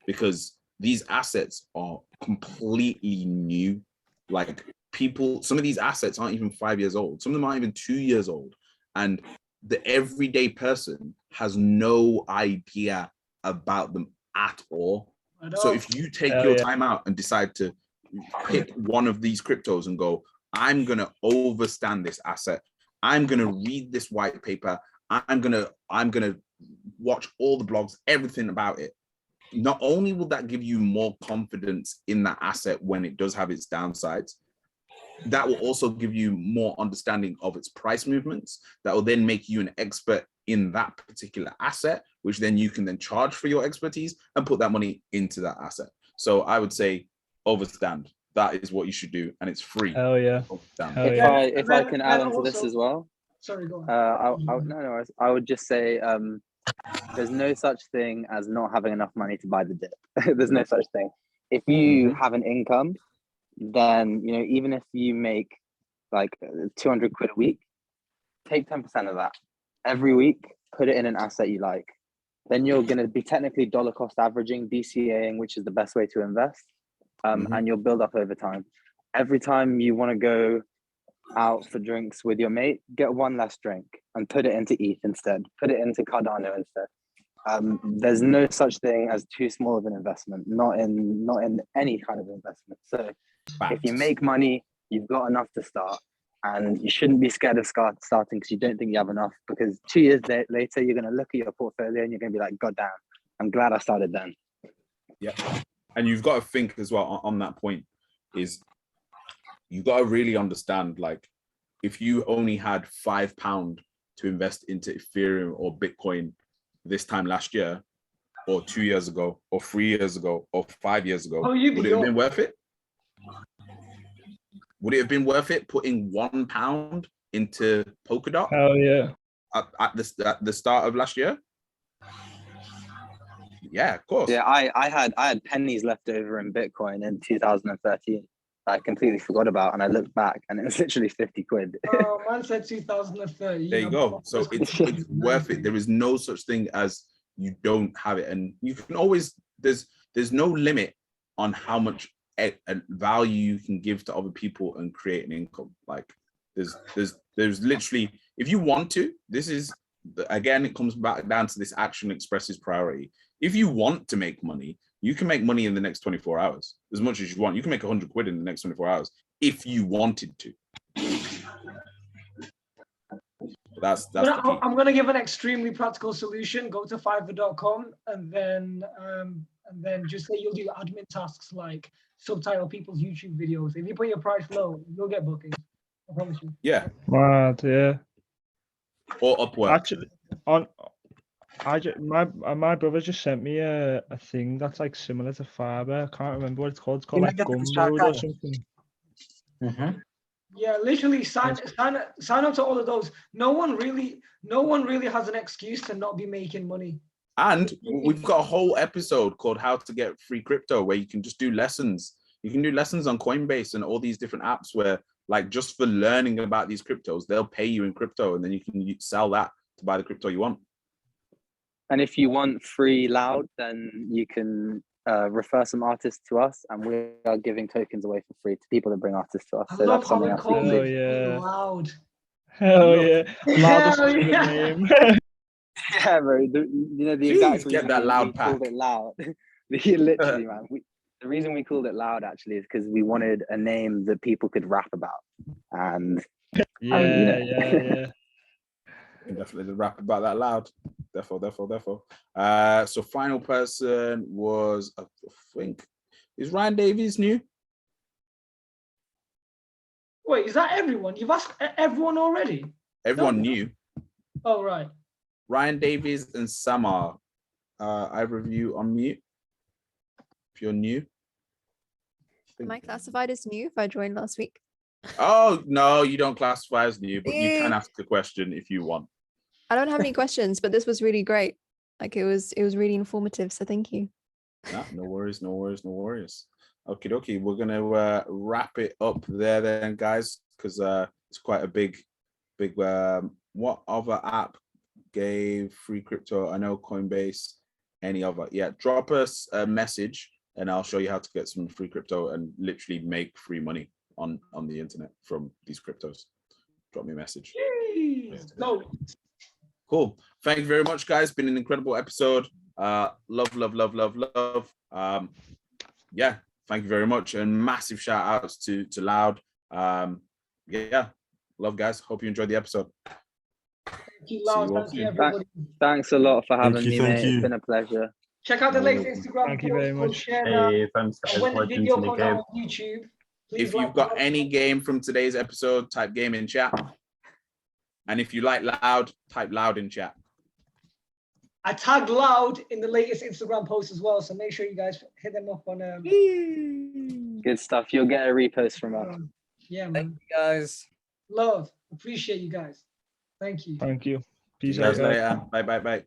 because these assets are completely new. Some of these assets aren't even 5 years old. Some of them aren't even 2 years old. And the everyday person has no idea about them at all. So if you take your time out and decide to pick one of these cryptos and go, I'm going to overstand this asset. I'm going to read this white paper. I'm gonna watch all the blogs, everything about it. Not only will that give you more confidence in that asset when it does have its downsides, that will also give you more understanding of its price movements. That will then make you an expert in that particular asset, which then you can then charge for your expertise and put that money into that asset. So I would say overstand. That is what you should do, and it's free. Hell yeah. Overstand. If I can add on to this as well. Sorry, go on. No, I would just say there's no such thing as not having enough money to buy the dip. There's no such thing. If you have an income, then even if you make like 200 quid a week, take 10% of that every week, put it in an asset you like. Then you're going to be technically dollar cost averaging, DCAing, which is the best way to invest, and you'll build up over time. Every time you want to go out for drinks with your mate, get one less drink and put it into ETH instead. Put it into Cardano instead. There's no such thing as too small of an investment, not in any kind of investment. So if you make money, you've got enough to start, and you shouldn't be scared of starting because you don't think you have enough, because 2 years later, you're going to look at your portfolio and you're going to be like, God damn, I'm glad I started then. Yeah. And you've got to think as well on that point is you got to really understand, like, if you only had £5 to invest into Ethereum or Bitcoin this time last year, or 2 years ago, or 3 years ago, or 5 years ago, would it have been worth it? Would it have been worth it putting £1 into Polkadot? Hell yeah. At the start of last year? Yeah, of course. Yeah, I had pennies left over in Bitcoin in 2013. I completely forgot about, and I looked back, and it was literally 50 quid. Oh, man said 2030. There you go. So it's worth it. There is no such thing as you don't have it, and you can always. There's no limit on how much value you can give to other people and create an income. Like there's literally, if you want to, this is again, it comes back down to this action expresses priority. If you want to make money, you can make money in the next 24 hours as much as you want. You can make 100 quid in the next 24 hours if you wanted to. That's the key. I'm gonna give an extremely practical solution. Go to Fiverr.com and then just say you'll do admin tasks like subtitle people's YouTube videos. If you put your price low, you'll get bookings. I promise you. Yeah. Mad, yeah. Or Upwork. Actually, my brother just sent me a thing that's like similar to Fiverr. I can't remember what it's called. It's called like Gumroad or something. Yeah, literally sign up to all of those. No one really has an excuse to not be making money. And we've got a whole episode called How to Get Free Crypto, where you can just do lessons. You can do lessons on Coinbase and all these different apps where, like, just for learning about these cryptos, they'll pay you in crypto, and then you can sell that to buy the crypto you want. And if you want free loud, then you can refer some artists to us, and we are giving tokens away for free to people that bring artists to us. I So love that's how something we else. call it yeah. loud. Hell yeah. Loudest Hell in the yeah. name. Yeah, bro. The exact Get that loud pack. called it loud. Literally, man. The reason we called it loud actually is because we wanted a name that people could rap about, and yeah. Definitely rap about that loud. Therefore. So final person was, I think, is Ryan Davies new? Wait, is that everyone? You've asked everyone already? Everyone new. Oh, right. Ryan Davies and Samar. Either of you on mute if you're new. Am I classified as new if I joined last week? Oh, no, you don't classify as new, but you can ask a question if you want. I don't have any questions, but this was really great. Like it was really informative. So thank you. No worries. Okie dokie. We're gonna wrap it up there then, guys, because it's quite a big. What other app gave free crypto? I know Coinbase. Any other? Yeah, drop us a message and I'll show you how to get some free crypto and literally make free money on the internet from these cryptos. Drop me a message. No. Cool. Thank you very much, guys. Been an incredible episode. Love. Yeah, thank you very much. And massive shout outs to Loud. Yeah, love, guys. Hope you enjoyed the episode. Thank you, See Loud. you all Thank you, soon. everybody. Thanks a lot for having me, thank mate. you. It's been a pleasure. Check out the No, latest welcome. Instagram Thank you very post. much. Share that. Hey, thanks guys And when for the video watching the comes out game. on YouTube, please If you've got any game from today's episode, type game in chat. And if you like Loud, type Loud in chat. I tagged Loud in the latest Instagram post as well, so make sure you guys hit them up on. Good stuff. You'll get a repost from us. Yeah, man. Thank you guys. Love. Appreciate you guys. Thank you. Thank you. Peace See you out, guys guys. later. Bye, bye, bye.